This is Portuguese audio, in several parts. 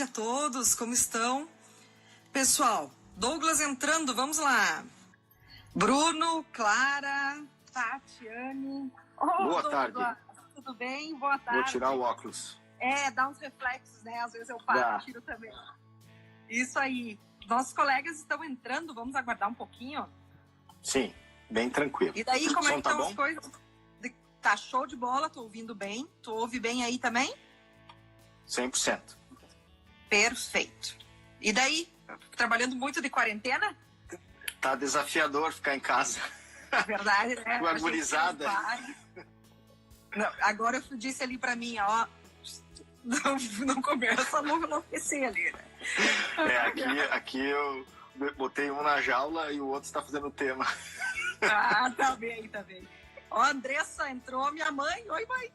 tarde a todos, como estão? Pessoal, Douglas entrando, vamos lá. Bruno, Clara, Tatiane. Boa Douglas, tarde. tudo bem? Boa tarde. Vou tirar o óculos. Dá uns reflexos, né? Às vezes eu paro e tiro também. Isso aí. Nossos colegas estão entrando, vamos aguardar um pouquinho? Sim, bem tranquilo. E daí, como é que tá estão bom? as coisas? Tá show de bola, tô ouvindo bem. Tu ouve bem aí também? 100%. Perfeito. E daí, trabalhando muito de quarentena? Tá desafiador ficar em casa. Verdade, né? Com a gurizada. Não, agora eu disse ali pra mim, ó, não começa a enlouquecer ali, né? Aqui eu botei um na jaula e o outro está fazendo o tema. Ah, tá bem. Ó, a Andressa entrou, minha mãe, oi mãe.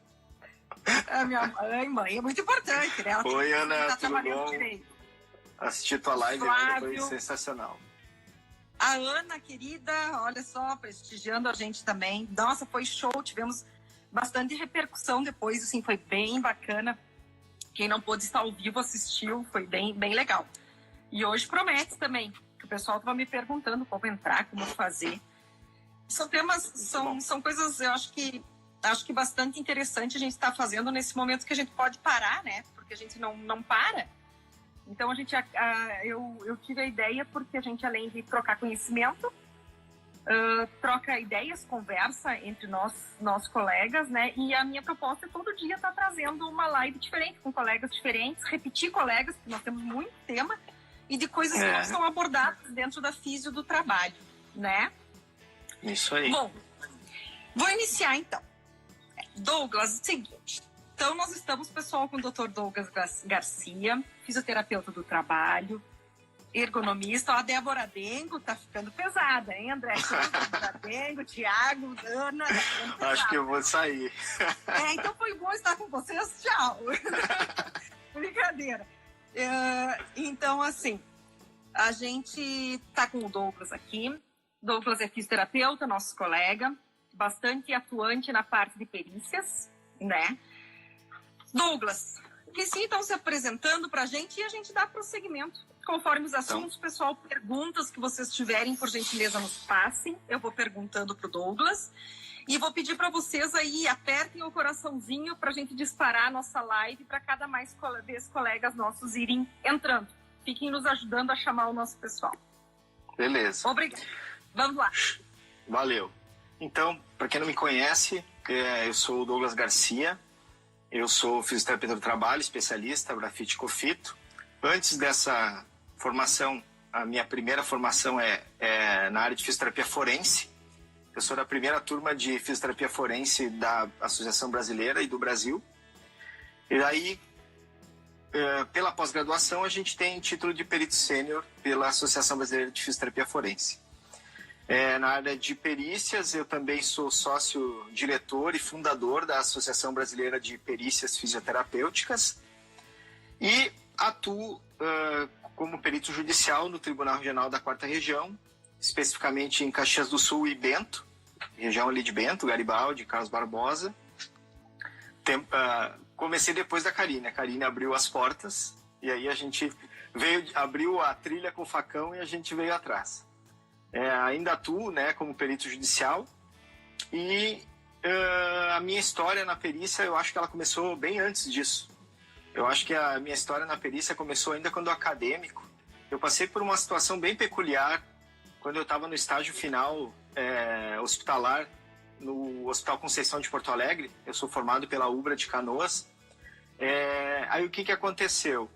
A minha mãe é muito importante, né? Ela Oi, Ana, tá tudo trabalhando bom? direito. Assisti tua live, Flávio, foi sensacional. A Ana, querida, olha só, prestigiando a gente também. Nossa, foi show, tivemos bastante repercussão depois, assim, foi bem bacana. Quem não pôde estar ao vivo assistiu, foi bem legal. E hoje promete também, que o pessoal estava me perguntando como entrar, como fazer. São temas, são coisas, eu acho que bastante interessante a gente estar fazendo nesse momento que a gente pode parar, né? Porque a gente não para. Então, eu tive a ideia porque a gente, além de trocar conhecimento, troca ideias, conversa entre nós colegas, né? E a minha proposta é todo dia estar trazendo uma live diferente, com colegas diferentes, repetir colegas, porque nós temos muito tema, e de coisas que não são abordadas dentro da físio do trabalho, né? Isso aí. Bom, vou iniciar então. Douglas, seguinte. Então, nós estamos, pessoal, com o Dr. Douglas Garcia, fisioterapeuta do trabalho, ergonomista. Ó, a Débora Dengo tá ficando pesada, hein, André? Débora Dengo, Thiago, Ana. Acho que eu vou sair. Então foi bom estar com vocês. Tchau. Brincadeira. Então, assim, a gente tá com o Douglas aqui. Douglas é fisioterapeuta, nosso colega, bastante atuante na parte de perícias, né? Douglas, inicie então se apresentando para a gente e a gente dá prosseguimento. Conforme os assuntos, pessoal, perguntas que vocês tiverem, por gentileza, nos passem. Eu vou perguntando para o Douglas e vou pedir para vocês aí, apertem o coraçãozinho para a gente disparar a nossa live para cada vez colegas nossos irem entrando. Fiquem nos ajudando a chamar o nosso pessoal. Beleza. Obrigada. Vamos lá. Valeu. Então, para quem não me conhece, eu sou o Douglas Garcia. Eu sou fisioterapeuta do trabalho, especialista, Brafit Cofito. Antes dessa formação, a minha primeira formação é na área de fisioterapia forense. Eu sou da primeira turma de fisioterapia forense da Associação Brasileira e do Brasil. E aí, pela pós-graduação, a gente tem título de perito sênior pela Associação Brasileira de Fisioterapia Forense. Na área de perícias, eu também sou sócio-diretor e fundador da Associação Brasileira de Perícias Fisioterapêuticas e atuo como perito judicial no Tribunal Regional da 4ª Região, especificamente em Caxias do Sul e Bento, região ali de Bento, Garibaldi, Carlos Barbosa. Comecei depois da Karine. A Karine abriu as portas e aí a gente abriu a trilha com o facão e a gente veio atrás. Ainda atuo, né, como perito judicial e a minha história na perícia, eu acho que ela começou bem antes disso. Eu acho que a minha história na perícia começou ainda quando acadêmico. Eu passei por uma situação bem peculiar quando eu estava no estágio final hospitalar no Hospital Conceição de Porto Alegre. Eu sou formado pela UBRA de Canoas. Aí o que aconteceu?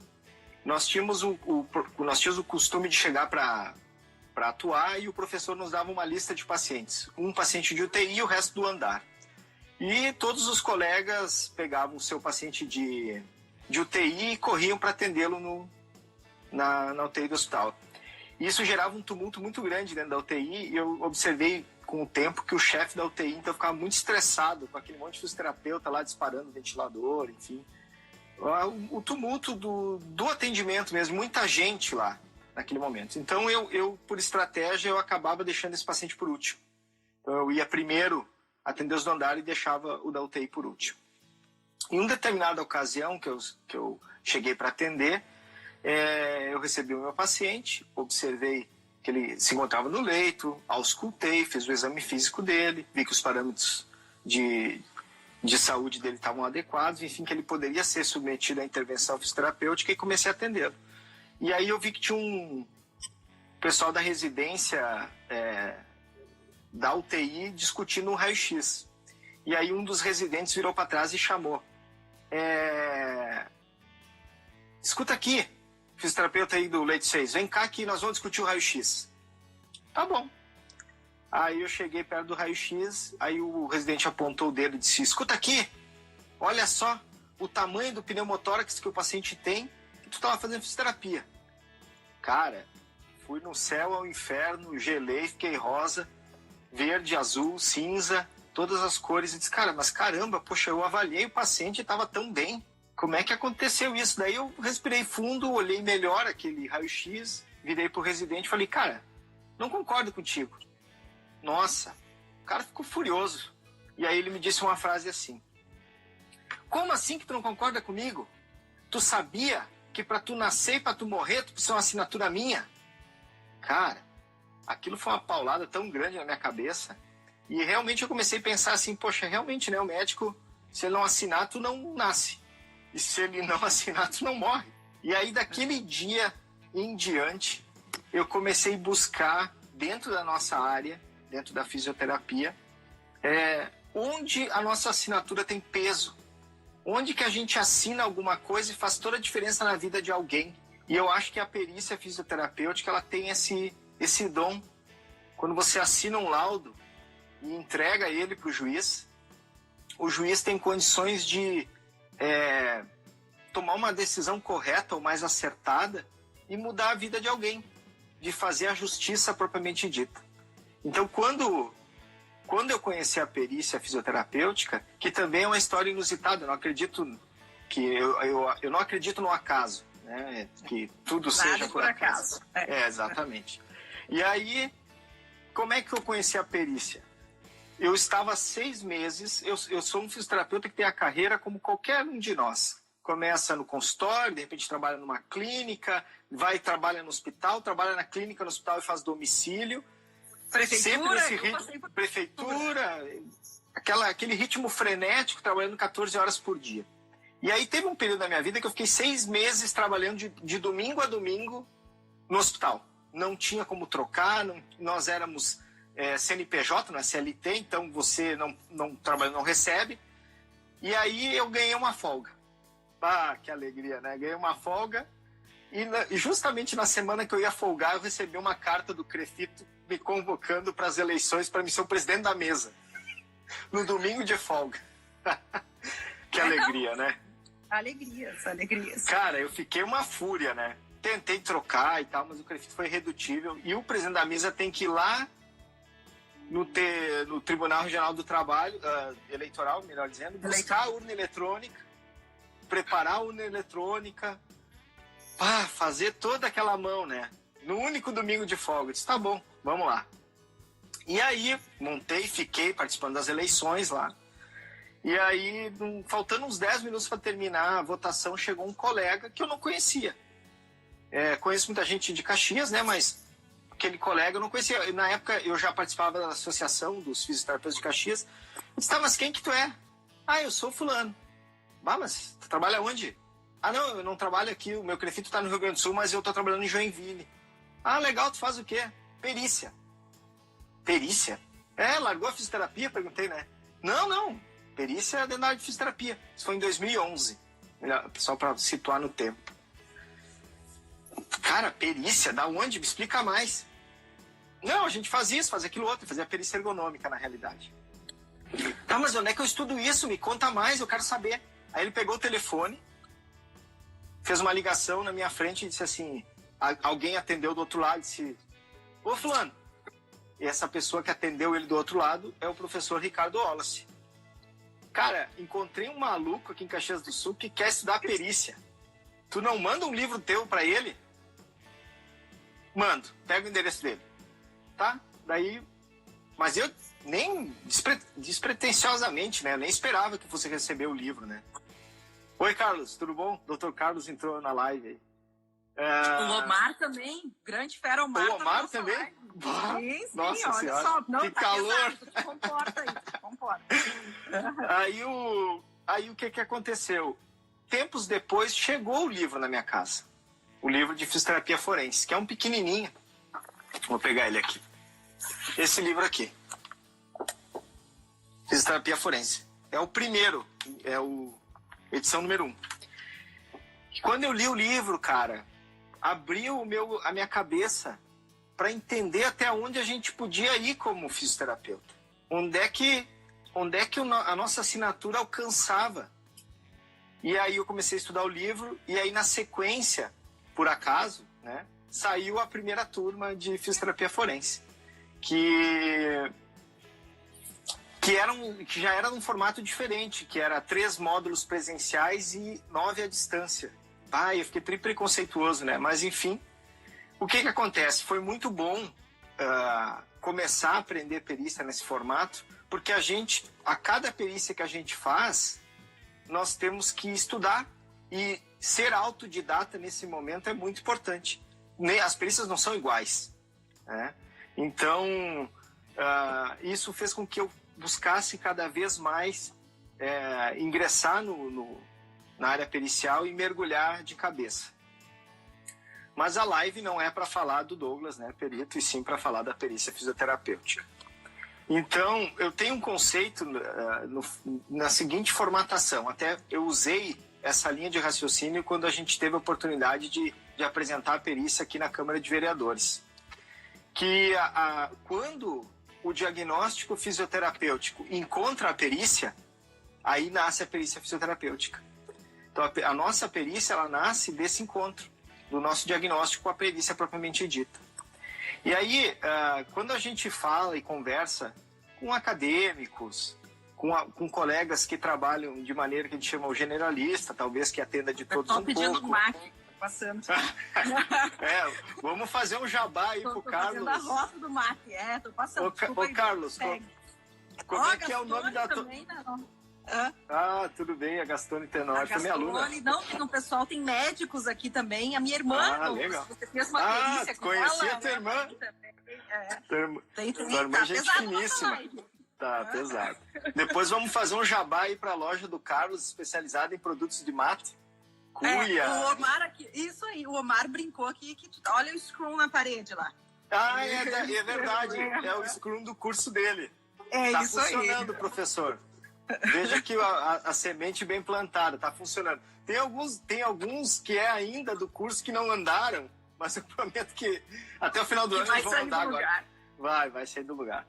Nós tínhamos o costume de chegar para atuar e o professor nos dava uma lista de pacientes. Um paciente de UTI e o resto do andar. E todos os colegas pegavam o seu paciente de UTI e corriam para atendê-lo na UTI do hospital. Isso gerava um tumulto muito grande dentro da UTI e eu observei com o tempo que o chefe da UTI então ficava muito estressado com aquele monte de fisioterapeuta lá disparando ventilador, enfim. O tumulto do atendimento mesmo, muita gente lá naquele momento. Então eu por estratégia, eu acabava deixando esse paciente por último. Então eu ia primeiro atender os do andar e deixava o da UTI por último. Em uma determinada ocasião que eu cheguei para atender, Eu recebi o meu paciente, observei que ele se encontrava no leito, auscultei, fiz o exame físico dele, vi que os parâmetros de saúde dele estavam adequados, enfim, que ele poderia ser submetido à intervenção fisioterapêutica e comecei a atendê-lo. E aí eu vi que tinha um pessoal da residência da UTI discutindo um raio-x. E aí um dos residentes virou para trás e chamou. Escuta aqui, fisioterapeuta aí do leito 6, vem cá que nós vamos discutir o raio-x. Tá bom. Aí eu cheguei perto do raio-x, aí o residente apontou o dedo e disse, escuta aqui, olha só o tamanho do pneumotórax que o paciente tem e tu estava fazendo fisioterapia. Cara, fui no céu ao inferno, gelei, fiquei rosa, verde, azul, cinza, todas as cores. E disse, cara, mas caramba, poxa, eu avaliei o paciente e estava tão bem. Como é que aconteceu isso? Daí eu respirei fundo, olhei melhor aquele raio-x, virei pro residente e falei, cara, não concordo contigo. Nossa, o cara ficou furioso. E aí ele me disse uma frase assim, como assim que tu não concorda comigo? Tu sabia que para tu nascer e para tu morrer, tu precisa de uma assinatura minha? Cara, aquilo foi uma paulada tão grande na minha cabeça. E realmente eu comecei a pensar assim, poxa, realmente, né, o médico, se ele não assinar, tu não nasce. E se ele não assinar, tu não morre. E aí, daquele dia em diante, eu comecei a buscar, dentro da nossa área, dentro da fisioterapia, onde a nossa assinatura tem peso. Onde que a gente assina alguma coisa e faz toda a diferença na vida de alguém. E eu acho que a perícia fisioterapêutica, ela tem esse dom. Quando você assina um laudo e entrega ele para o juiz tem condições de tomar uma decisão correta ou mais acertada e mudar a vida de alguém, de fazer a justiça propriamente dita. Então, quando eu conheci a perícia fisioterapêutica, que também é uma história inusitada, eu não acredito que eu não acredito no acaso, né? Que tudo seja por acaso. Exatamente. E aí, como é que eu conheci a perícia? Eu estava 6 meses, eu sou um fisioterapeuta que tem a carreira como qualquer um de nós. Começa no consultório, de repente trabalha numa clínica, trabalha no hospital, trabalha na clínica, no hospital e faz domicílio. Prefeitura, prefeitura, aquele ritmo frenético, trabalhando 14 horas por dia. E aí teve um período da minha vida que eu fiquei 6 meses trabalhando de domingo a domingo no hospital. Não tinha como trocar, nós éramos CNPJ, não é CLT, então você não trabalha, não recebe. E aí eu ganhei uma folga. Ah, que alegria, né? Ganhei uma folga e justamente na semana que eu ia folgar, eu recebi uma carta do CREFITO me convocando para as eleições para me ser o presidente da mesa. No domingo de folga. Que alegria, né? Alegrias. Cara, eu fiquei uma fúria, né? Tentei trocar e tal, mas o CREFITO foi irredutível. E o presidente da mesa tem que ir lá no Tribunal Regional do Trabalho, eleitoral, melhor dizendo, buscar a urna eletrônica, preparar a urna eletrônica, fazer toda aquela mão, né? No único domingo de folga. Eu disse, tá bom, vamos lá. E aí, fiquei participando das eleições lá. E aí, faltando uns 10 minutos para terminar a votação, chegou um colega que eu não conhecia. Conheço muita gente de Caxias, né? Mas aquele colega eu não conhecia. Na época, eu já participava da Associação dos Fisioterapeutas de Caxias. Eu disse, tá, mas quem que tu é? Ah, eu sou fulano. Mas tu trabalha onde? Ah, não, eu não trabalho aqui. O meu CREFITO está no Rio Grande do Sul, mas eu estou trabalhando em Joinville. Ah, legal, tu faz o quê? Perícia. Perícia? Largou a fisioterapia? Perguntei, né? Não. Perícia é dentro da área de fisioterapia. Isso foi em 2011. Só para situar no tempo. Cara, perícia? Da onde? Me explica mais. Não, a gente faz isso, faz aquilo outro. Fazia perícia ergonômica, na realidade. Tá, mas onde é que eu estudo isso? Me conta mais, eu quero saber. Aí ele pegou o telefone, fez uma ligação na minha frente e disse assim... Alguém atendeu do outro lado e disse... Ô, fulano. E essa pessoa que atendeu ele do outro lado é o professor Ricardo Wallace. Cara, encontrei um maluco aqui em Caxias do Sul que quer estudar perícia. Tu não manda um livro teu pra ele? Mando. Pega o endereço dele. Tá? Daí... Mas eu nem despretensiosamente, né? Eu nem esperava que fosse receber o livro, né? Oi, Carlos, tudo bom? Dr. Carlos entrou na live aí. O Omar também, grande fera Omar. O Omar também? Sim, Nossa olha senhora, só. Não, que tá calor. Pesado, tu te comporta aí, tu te comporta. Aí o que aconteceu? Tempos depois chegou o livro na minha casa. O livro de fisioterapia forense, que é um pequenininho. Vou pegar ele aqui. Esse livro aqui. Fisioterapia forense. É o primeiro, edição número 1. E quando eu li o livro, cara, abriu a minha cabeça para entender até onde a gente podia ir como fisioterapeuta. Onde é que a nossa assinatura alcançava. E aí eu comecei a estudar o livro, e aí na sequência, por acaso, né, saiu a primeira turma de fisioterapia forense, que já era num formato diferente, que era 3 módulos presenciais e 9 à distância. Eu fiquei preconceituoso, né? Mas enfim, o que acontece? Foi muito bom começar a aprender perícia nesse formato, porque a cada perícia que a gente faz, nós temos que estudar, e ser autodidata nesse momento é muito importante. As perícias não são iguais, né? Então, isso fez com que eu buscasse cada vez mais ingressar na área pericial e mergulhar de cabeça. Mas a live não é para falar do Douglas, né, perito, e sim para falar da perícia fisioterapêutica. Então, eu tenho um conceito na seguinte formatação. Até eu usei essa linha de raciocínio quando a gente teve a oportunidade de apresentar a perícia aqui na Câmara de Vereadores. Que quando o diagnóstico fisioterapêutico encontra a perícia, aí nasce a perícia fisioterapêutica. Então, a nossa perícia, ela nasce desse encontro, do nosso diagnóstico com a perícia propriamente dita. E aí, quando a gente fala e conversa com acadêmicos, com colegas que trabalham de maneira que a gente chama o generalista, talvez que atenda de todos um pedindo pouco. MAC, passando. Vamos fazer um jabá aí pro Carlos. Tô fazendo a rota do MAC, tô passando. Ô Carlos, como é que é o nome da... Também não. Tudo bem, a Gastone Tenório, foi minha aluna. Não, tem um pessoal, tem médicos aqui também. A minha irmã, legal. Você fez uma perícia com ela. Conheci a tua irmã. Tua irmã é gente finíssima. Tá, pesado. Depois vamos fazer um jabá aí pra loja do Carlos, especializada em produtos de mate. Cuia. O Omar aqui, isso aí, o Omar brincou aqui, olha o screw na parede lá. É verdade, é o screw do curso dele. Tá isso aí. Tá funcionando, professor. Veja que a semente bem plantada, tá funcionando. Tem alguns que é ainda do curso que não andaram, mas eu prometo que até o final do ano eles vão andar agora. Vai sair do lugar.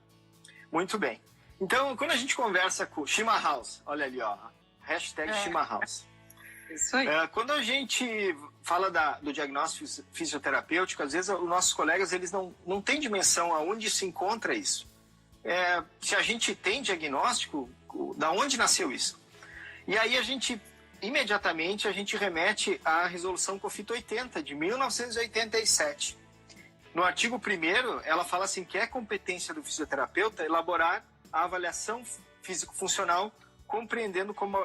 Muito bem. Então, quando a gente conversa com Shima House, olha ali, ó, hashtag Shima House. Isso aí. Quando a gente fala do diagnóstico fisioterapêutico, às vezes os nossos colegas eles não têm dimensão aonde se encontra isso. Se a gente tem diagnóstico, da onde nasceu isso? E aí imediatamente a gente remete à resolução COFIT 80, de 1987. No artigo 1º, ela fala assim que é competência do fisioterapeuta elaborar a avaliação físico-funcional, compreendendo como,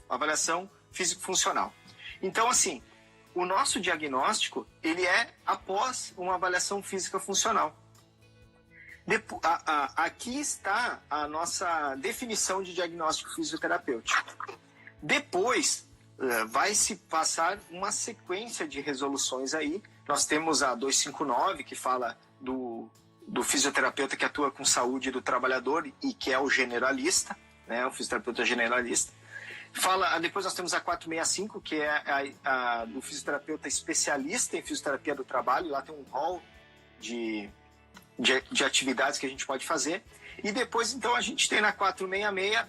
avaliação físico-funcional. Então, assim, o nosso diagnóstico, ele é após uma avaliação física-funcional. Aqui está a nossa definição de diagnóstico fisioterapêutico. Depois, vai se passar uma sequência de resoluções aí. Nós temos a 259, que fala do fisioterapeuta que atua com saúde do trabalhador e que é o generalista, né, o fisioterapeuta generalista. Depois nós temos a 465, que é a do fisioterapeuta especialista em fisioterapia do trabalho. Lá tem um rol de atividades que a gente pode fazer. E depois, então, a gente tem na 466,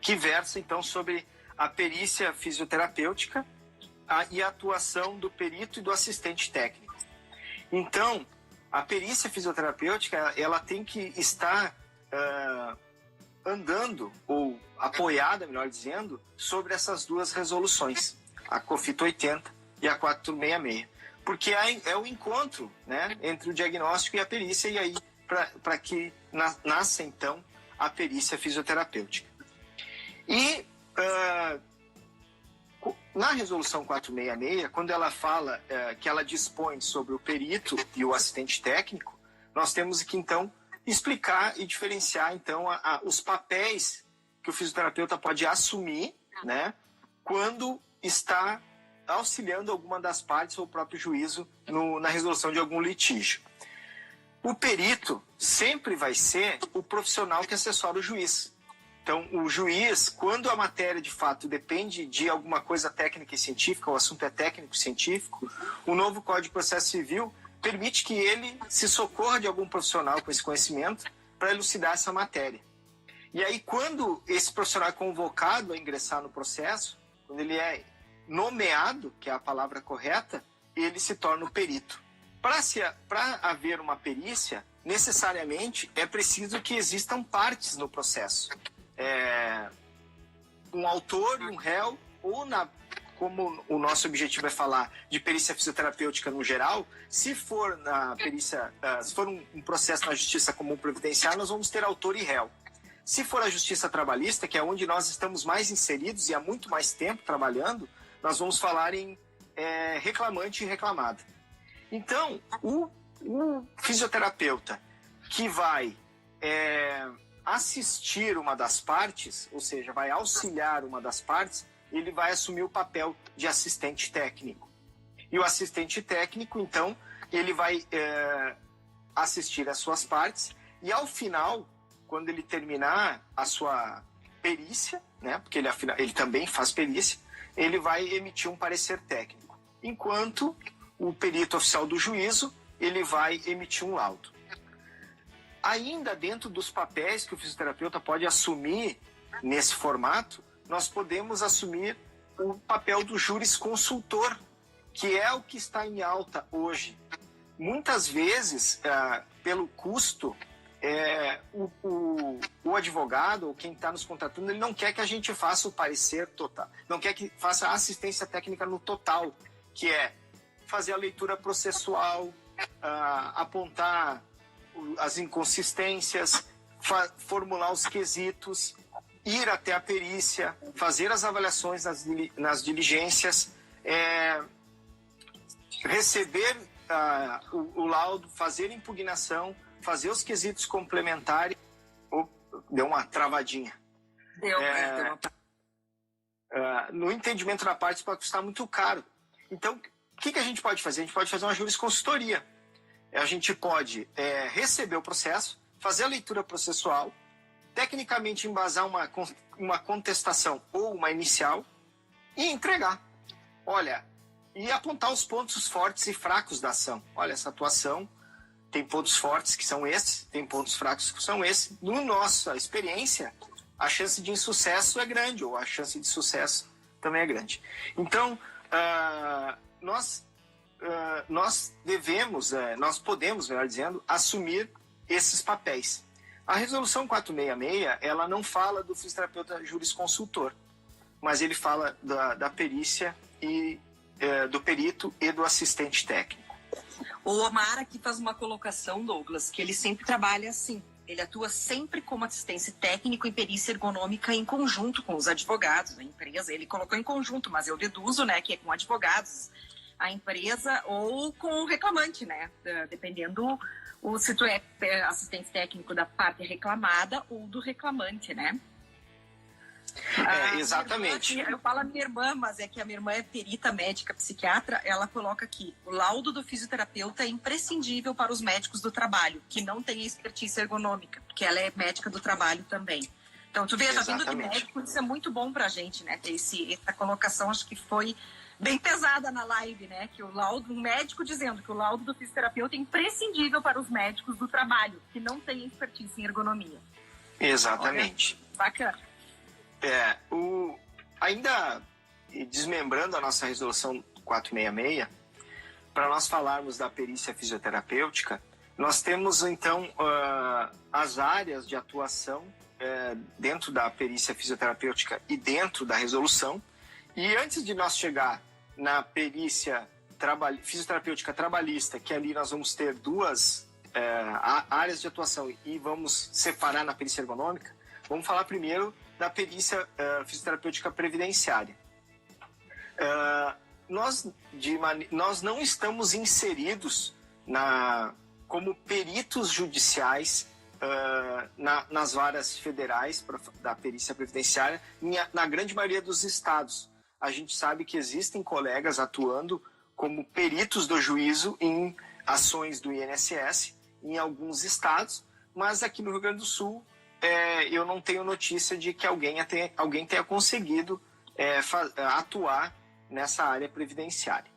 que versa, então, sobre a perícia fisioterapêutica e a atuação do perito e do assistente técnico. Então, a perícia fisioterapêutica, ela tem que estar andando, ou apoiada, melhor dizendo, sobre essas duas resoluções, a COFIT 80 e a 466. Porque é o encontro, né, entre o diagnóstico e a perícia, e aí para que nasça, então, a perícia fisioterapêutica. E Na resolução 466, quando ela fala que ela dispõe sobre o perito e o assistente técnico, nós temos que, então, explicar e diferenciar, então, os papéis que o fisioterapeuta pode assumir, né, quando está auxiliando alguma das partes ou o próprio juízo na resolução de algum litígio. O perito sempre vai ser o profissional que assessora o juiz. Então, o juiz, quando a matéria de fato depende de alguma coisa técnica e científica, o assunto é técnico-científico, o novo Código de Processo Civil permite que ele se socorra de algum profissional com esse conhecimento para elucidar essa matéria. E aí, quando esse profissional é convocado a ingressar no processo, quando ele é nomeado, que é a palavra correta, ele se torna o perito. Para haver uma perícia, necessariamente é preciso que existam partes no processo. Um autor e um réu, ou como o nosso objetivo é falar de perícia fisioterapêutica no geral, se for na perícia, se for um processo na justiça comum previdenciária, nós vamos ter autor e réu. Se for a justiça trabalhista, que é onde nós estamos mais inseridos e há muito mais tempo trabalhando, nós vamos falar em reclamante e reclamado. Então, o fisioterapeuta que vai assistir uma das partes, ou seja, vai auxiliar uma das partes, ele vai assumir o papel de assistente técnico. E o assistente técnico, então, ele vai assistir as suas partes e, ao final, quando ele terminar a sua perícia, né, porque ele também faz perícia, ele vai emitir um parecer técnico. Enquanto o perito oficial do juízo, ele vai emitir um laudo. Ainda dentro dos papéis que o fisioterapeuta pode assumir nesse formato, nós podemos assumir o papel do jurisconsultor, que é o que está em alta hoje. Muitas vezes, pelo custo, o advogado ou quem está nos contratando, ele não quer que a gente faça o parecer total, não quer que faça a assistência técnica no total, que é fazer a leitura processual, apontar as inconsistências, formular os quesitos, ir até a perícia, fazer as avaliações nas diligências, receber o laudo, fazer impugnação, fazer os quesitos complementares. Deu uma travadinha. Deu uma... No entendimento da parte, pode custar muito caro. Então, o que a gente pode fazer? A gente pode fazer uma jurisconsultoria. A gente pode receber o processo, fazer a leitura processual, tecnicamente embasar uma contestação ou uma inicial e entregar. Olha, e apontar os pontos fortes e fracos da ação. Olha, essa atuação tem pontos fortes que são esses, tem pontos fracos que são esses. No nossa experiência, a chance de insucesso é grande, ou a chance de sucesso também é grande. Então, nós podemos, melhor dizendo, assumir esses papéis. A resolução 466, ela não fala do fisioterapeuta jurisconsultor, mas ele fala da perícia e do perito e do assistente técnico. O Omar aqui faz uma colocação, Douglas, que ele sempre trabalha assim. Ele atua sempre como assistência técnico e perícia ergonômica em conjunto com os advogados, a empresa. Ele colocou em conjunto, mas eu deduzo, né, que é com advogados, a empresa ou com o reclamante, né? Dependendo se tu é assistente técnico da parte reclamada ou do reclamante, né? Exatamente. Eu falo a minha irmã, mas é que a minha irmã é perita médica psiquiatra, ela coloca aqui, o laudo do fisioterapeuta é imprescindível para os médicos do trabalho, que não têm expertise ergonômica, porque ela é médica do trabalho também. Então, tu vê, tá vindo de médico, isso é muito bom pra gente, né? Ter essa colocação, acho que foi bem pesada na live, né? Que o laudo, um médico dizendo que o laudo do fisioterapeuta é imprescindível para os médicos do trabalho, que não têm expertise em ergonomia. Exatamente. Olha, bacana. Ainda desmembrando a nossa resolução 466, para nós falarmos da perícia fisioterapêutica, nós temos então as áreas de atuação dentro da perícia fisioterapêutica e dentro da resolução. E antes de nós chegar na perícia fisioterapêutica trabalhista, que ali nós vamos ter duas áreas de atuação e vamos separar na perícia ergonômica, vamos falar primeiro da perícia fisioterapêutica previdenciária. Nós não estamos inseridos como peritos judiciais nas varas federais da perícia previdenciária, na grande maioria dos estados. A gente sabe que existem colegas atuando como peritos do juízo em ações do INSS em alguns estados, mas aqui no Rio Grande do Sul eu não tenho notícia de que alguém tenha conseguido atuar nessa área previdenciária.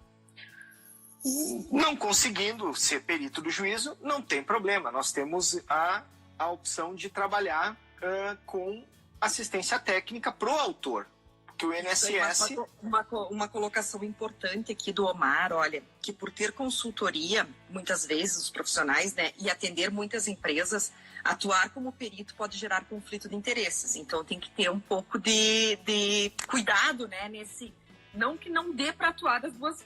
Não conseguindo ser perito do juízo, não tem problema. Nós temos a opção de trabalhar com assistência técnica pro autor. Porque o INSS... Uma colocação importante aqui do Omar, olha, que por ter consultoria, muitas vezes os profissionais, né, e atender muitas empresas, atuar como perito pode gerar conflito de interesses. Então tem que ter um pouco de cuidado, né, nesse... Não que não dê para atuar das duas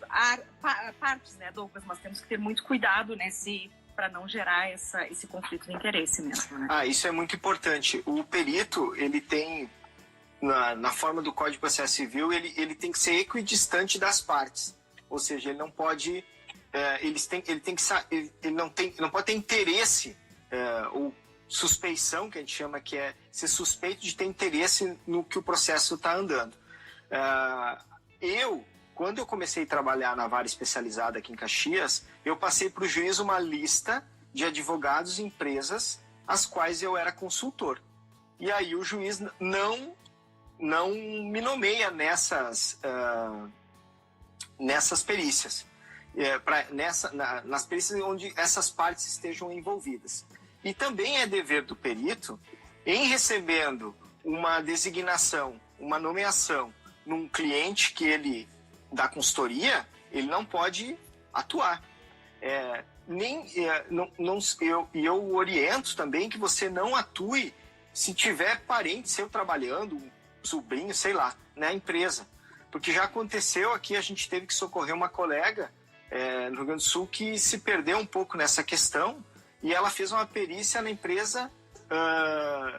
partes, né, Douglas? Mas temos que ter muito cuidado para não gerar esse conflito de interesse mesmo, né? Isso é muito importante. O perito, ele tem, na forma do Código de Processo Civil, ele tem que ser equidistante das partes. Ou seja, ele não pode... ele não pode ter interesse ou suspeição, que a gente chama, que é ser suspeito de ter interesse no que o processo está andando. Quando eu comecei a trabalhar na vara especializada aqui em Caxias, eu passei para o juiz uma lista de advogados e empresas as quais eu era consultor. E aí o juiz não me nomeia nessas perícias, nas perícias onde essas partes estejam envolvidas. E também é dever do perito, em recebendo uma designação, uma nomeação num cliente que ele da consultoria, ele não pode atuar. Eu oriento também que você não atue se tiver parente seu trabalhando, um sobrinho, sei lá, na empresa. Porque já aconteceu aqui, a gente teve que socorrer uma colega no Rio Grande do Sul que se perdeu um pouco nessa questão e ela fez uma perícia na empresa,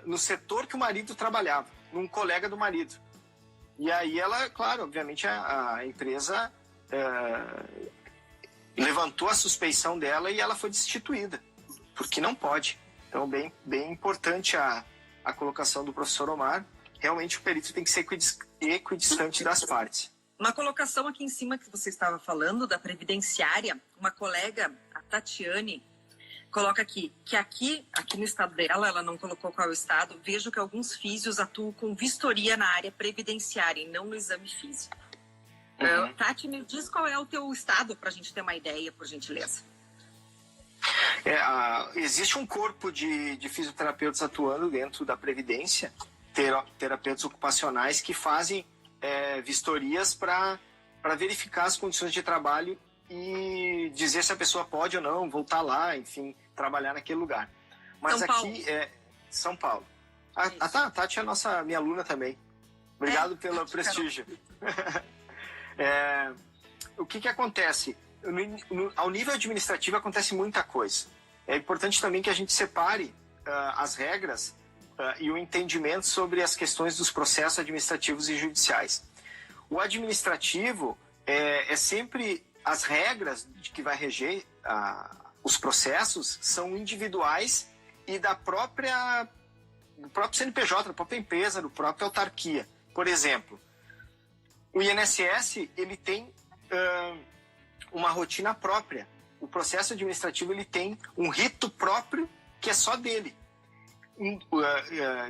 no setor que o marido trabalhava, num colega do marido. E aí ela, claro, obviamente a empresa levantou a suspeição dela e ela foi destituída, porque não pode. Então, bem importante a colocação do professor Omar. Realmente o perito tem que ser equidistante das partes. Uma colocação aqui em cima que você estava falando, da previdenciária, uma colega, a Tatiane, coloca aqui, que aqui no estado dela, ela não colocou qual é o estado, vejo que alguns físios atuam com vistoria na área previdenciária e não no exame físico. Tati, me diz qual é o teu estado para a gente ter uma ideia, por gentileza. Existe um corpo de fisioterapeutas atuando dentro da Previdência, terapeutas ocupacionais que fazem vistorias para verificar as condições de trabalho e dizer se a pessoa pode ou não voltar lá, enfim, trabalhar naquele lugar. Mas aqui é São Paulo. A Tati é minha aluna também. Obrigado pelo prestígio. O que acontece? Ao nível administrativo acontece muita coisa. É importante também que a gente separe as regras e o entendimento sobre as questões dos processos administrativos e judiciais. O administrativo é sempre... As regras que vai reger os processos são individuais e do próprio CNPJ, da própria empresa, da própria autarquia. Por exemplo, o INSS ele tem uma rotina própria. O processo administrativo ele tem um rito próprio que é só dele,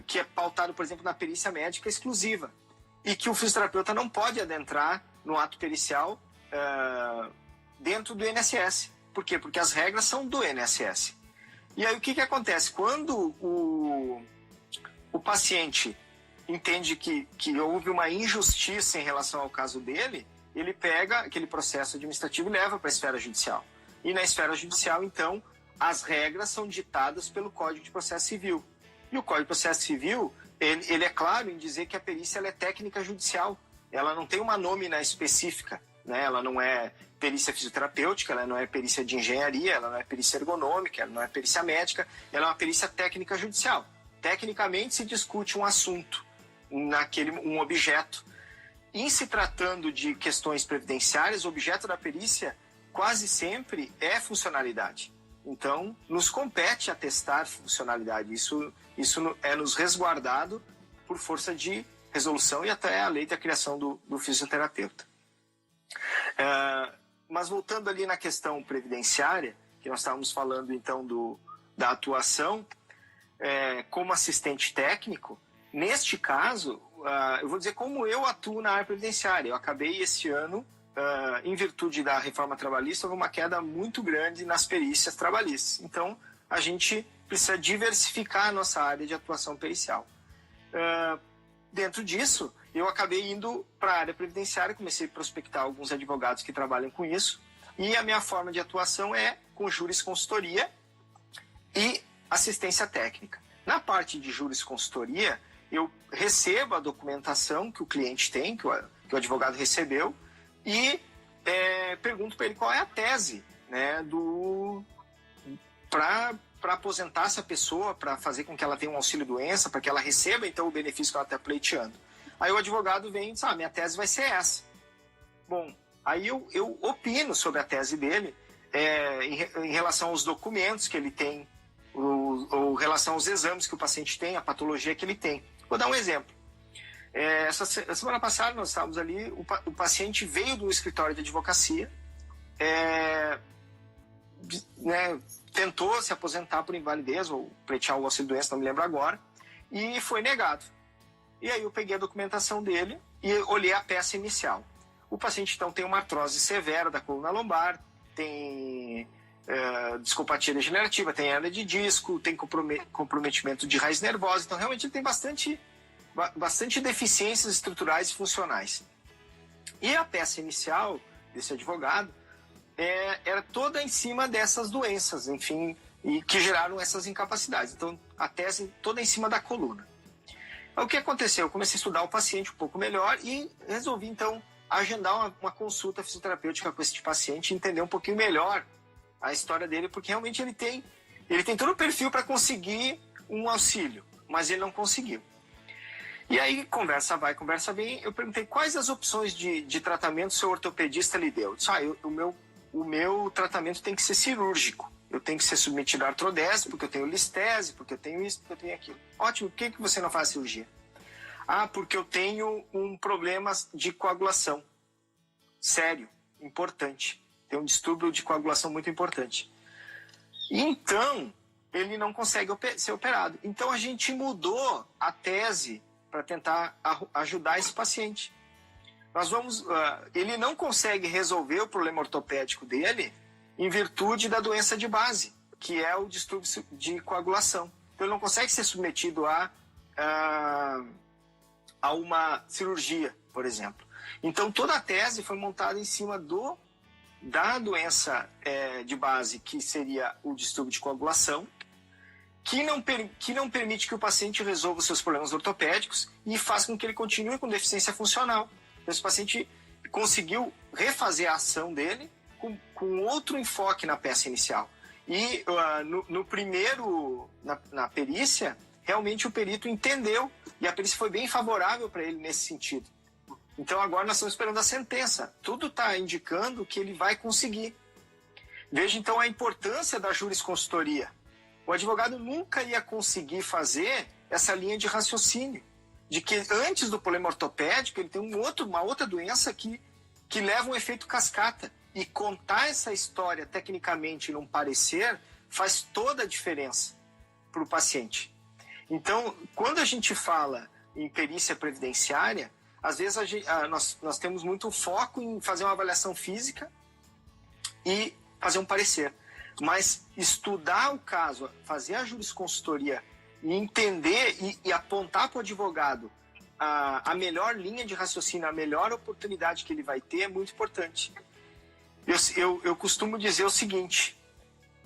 que é pautado, por exemplo, na perícia médica exclusiva e que o fisioterapeuta não pode adentrar no ato pericial dentro do INSS. Por quê? Porque as regras são do INSS. E aí o que acontece? Quando o paciente entende que houve uma injustiça em relação ao caso dele, ele pega aquele processo administrativo e leva para a esfera judicial. E na esfera judicial, então, as regras são ditadas pelo Código de Processo Civil. E o Código de Processo Civil, ele é claro em dizer que a perícia ela é técnica judicial. Ela não tem uma nômina específica, né? Ela não é perícia fisioterapêutica, ela não é perícia de engenharia, ela não é perícia ergonômica, ela não é perícia médica, ela é uma perícia técnica judicial. Tecnicamente se discute um assunto, um objeto. em se tratando de questões previdenciárias, o objeto da perícia quase sempre é funcionalidade. Então, nos compete atestar funcionalidade. Isso é nos resguardado por força de resolução e até a lei da criação do fisioterapeuta. Mas voltando ali na questão previdenciária, que nós estávamos falando então da atuação como assistente técnico, neste caso, eu vou dizer como eu atuo na área previdenciária. Eu acabei esse ano, em virtude da reforma trabalhista, houve uma queda muito grande nas perícias trabalhistas. Então, a gente precisa diversificar a nossa área de atuação pericial. Dentro disso, eu acabei indo para a área previdenciária, comecei a prospectar alguns advogados que trabalham com isso, e a minha forma de atuação é com jurisconsultoria e assistência técnica. Na parte de jurisconsultoria, eu recebo a documentação que o cliente tem, que o advogado recebeu, e pergunto para ele qual é a tese, né, para aposentar essa pessoa, para fazer com que ela tenha um auxílio-doença, para que ela receba então o benefício que ela está pleiteando. Aí o advogado vem e diz, minha tese vai ser essa. Bom, aí eu opino sobre a tese dele em relação aos documentos que ele tem, ou em relação aos exames que o paciente tem, a patologia que ele tem. Vou dar um exemplo. Essa semana passada nós estávamos ali, o paciente veio do escritório de advocacia, tentou se aposentar por invalidez ou pleitear o auxílio-doença, não me lembro agora, e foi negado. E aí eu peguei a documentação dele e olhei a peça inicial. O paciente então tem uma artrose severa da coluna lombar, tem discopatia degenerativa, tem hernia de disco, tem comprometimento de raiz nervosa, então realmente ele tem bastante deficiências estruturais e funcionais. E a peça inicial desse advogado era toda em cima dessas doenças, enfim, e que geraram essas incapacidades. Então, a tese toda em cima da coluna. O que aconteceu? Eu comecei a estudar o paciente um pouco melhor e resolvi, então, agendar uma consulta fisioterapêutica com esse paciente e entender um pouquinho melhor a história dele, porque realmente ele tem todo o perfil para conseguir um auxílio, mas ele não conseguiu. E aí, conversa vai, conversa vem, eu perguntei quais as opções de tratamento o seu ortopedista lhe deu. Eu disse, o meu tratamento tem que ser cirúrgico. Eu tenho que ser submetido a artrodese, porque eu tenho listese, porque eu tenho isso, porque eu tenho aquilo. Ótimo, por que você não faz cirurgia? Porque eu tenho um problema de coagulação. Sério, importante. Tem um distúrbio de coagulação muito importante. Então, ele não consegue ser operado. Então, a gente mudou a tese para tentar ajudar esse paciente. Ele não consegue resolver o problema ortopédico dele em virtude da doença de base, que é o distúrbio de coagulação. Então, ele não consegue ser submetido a uma cirurgia, por exemplo. Então, toda a tese foi montada em cima da doença de base, que seria o distúrbio de coagulação, que não permite que o paciente resolva os seus problemas ortopédicos e faz com que ele continue com deficiência funcional. Esse paciente conseguiu refazer a ação dele com outro enfoque na peça inicial. E na perícia, realmente o perito entendeu e a perícia foi bem favorável para ele nesse sentido. Então agora nós estamos esperando a sentença. Tudo está indicando que ele vai conseguir. Veja então a importância da jurisconsultoria. O advogado nunca ia conseguir fazer essa linha de raciocínio, de que antes do problema ortopédico ele tem uma outra doença que leva um efeito cascata. E contar essa história tecnicamente num parecer faz toda a diferença para o paciente. Então, quando a gente fala em perícia previdenciária, às vezes nós temos muito foco em fazer uma avaliação física e fazer um parecer. Mas estudar o caso, fazer a jurisconsultoria e entender e apontar para o advogado a melhor linha de raciocínio, a melhor oportunidade que ele vai ter é muito importante. Eu costumo dizer o seguinte: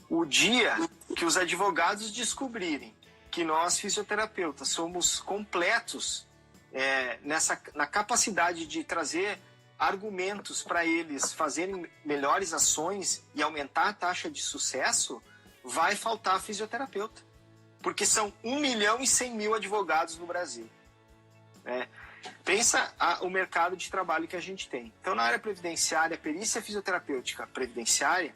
o dia que os advogados descobrirem que nós, fisioterapeutas, somos completos na capacidade de trazer argumentos para eles fazerem melhores ações e aumentar a taxa de sucesso, vai faltar fisioterapeuta. Porque são 1.100.000 advogados no Brasil. Pensa o mercado de trabalho que a gente tem. Então, na área previdenciária, a perícia fisioterapêutica previdenciária,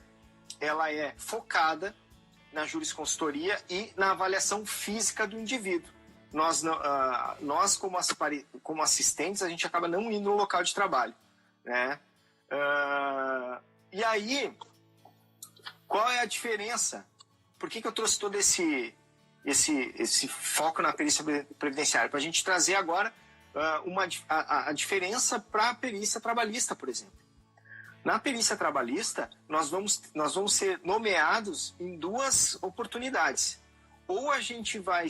ela é focada na jurisconsultoria e na avaliação física do indivíduo. Nós como assistentes, a gente acaba não indo no local de trabalho, né? E aí, qual é a diferença? Por que eu trouxe todo esse foco na perícia previdenciária? Para a gente trazer agora a diferença para a perícia trabalhista, por exemplo. Na perícia trabalhista, nós vamos ser nomeados em 2 oportunidades. Ou a gente vai...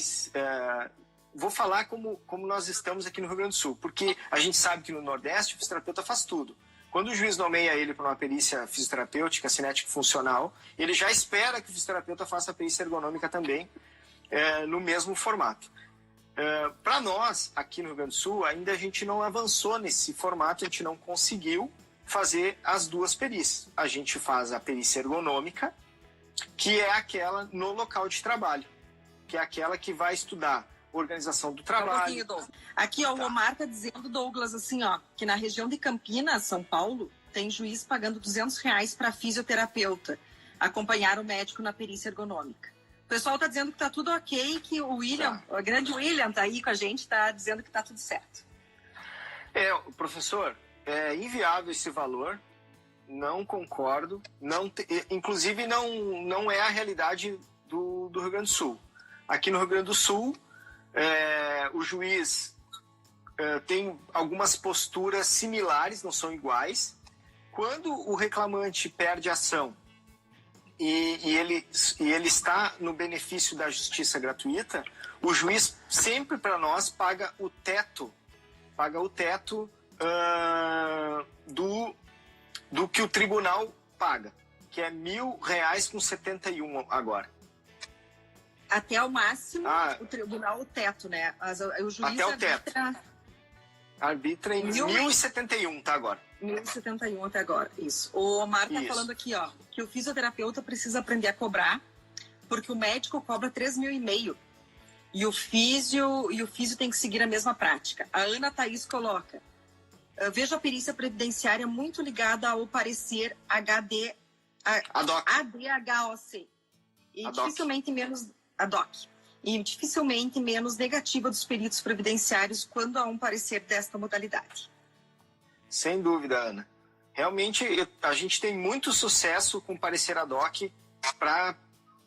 vou falar como nós estamos aqui no Rio Grande do Sul, porque a gente sabe que no Nordeste o fisioterapeuta faz tudo. Quando o juiz nomeia ele para uma perícia fisioterapêutica, cinético-funcional, ele já espera que o fisioterapeuta faça a perícia ergonômica também, no mesmo formato. Para nós, aqui no Rio Grande do Sul, ainda a gente não avançou nesse formato, a gente não conseguiu fazer as 2 perícias. A gente faz a perícia ergonômica, que é aquela no local de trabalho, que é aquela que vai estudar organização do trabalho. Aqui, ó, o Omar está dizendo, Douglas, assim, ó, que na região de Campinas, São Paulo, tem juiz pagando R$200 para fisioterapeuta acompanhar o médico na perícia ergonômica. O pessoal está dizendo que está tudo ok, que o William, o grande William está aí com a gente, está dizendo que está tudo certo. Professor, é inviável esse valor, não concordo, inclusive não é a realidade do Rio Grande do Sul. Aqui no Rio Grande do Sul, o juiz tem algumas posturas similares, não são iguais. Quando o reclamante perde a ação e ele está no benefício da justiça gratuita, o juiz sempre para nós paga o teto do que o tribunal paga, que é R$1.000,71 agora. Até o máximo, o tribunal, o teto, né? O juiz até o teto. Arbitra em 1.071, tá agora. 1.071 até agora, isso. O Omar tá falando aqui, ó, que o fisioterapeuta precisa aprender a cobrar, porque o médico cobra 3.500. E o físio tem que seguir a mesma prática. A Ana Thaís coloca: vejo a perícia previdenciária muito ligada ao parecer ADHOC. E dificilmente menos ADOC. E dificilmente menos negativa dos peritos previdenciários quando há um parecer desta modalidade. Sem dúvida, Ana. Realmente, a gente tem muito sucesso com o parecer ADOC para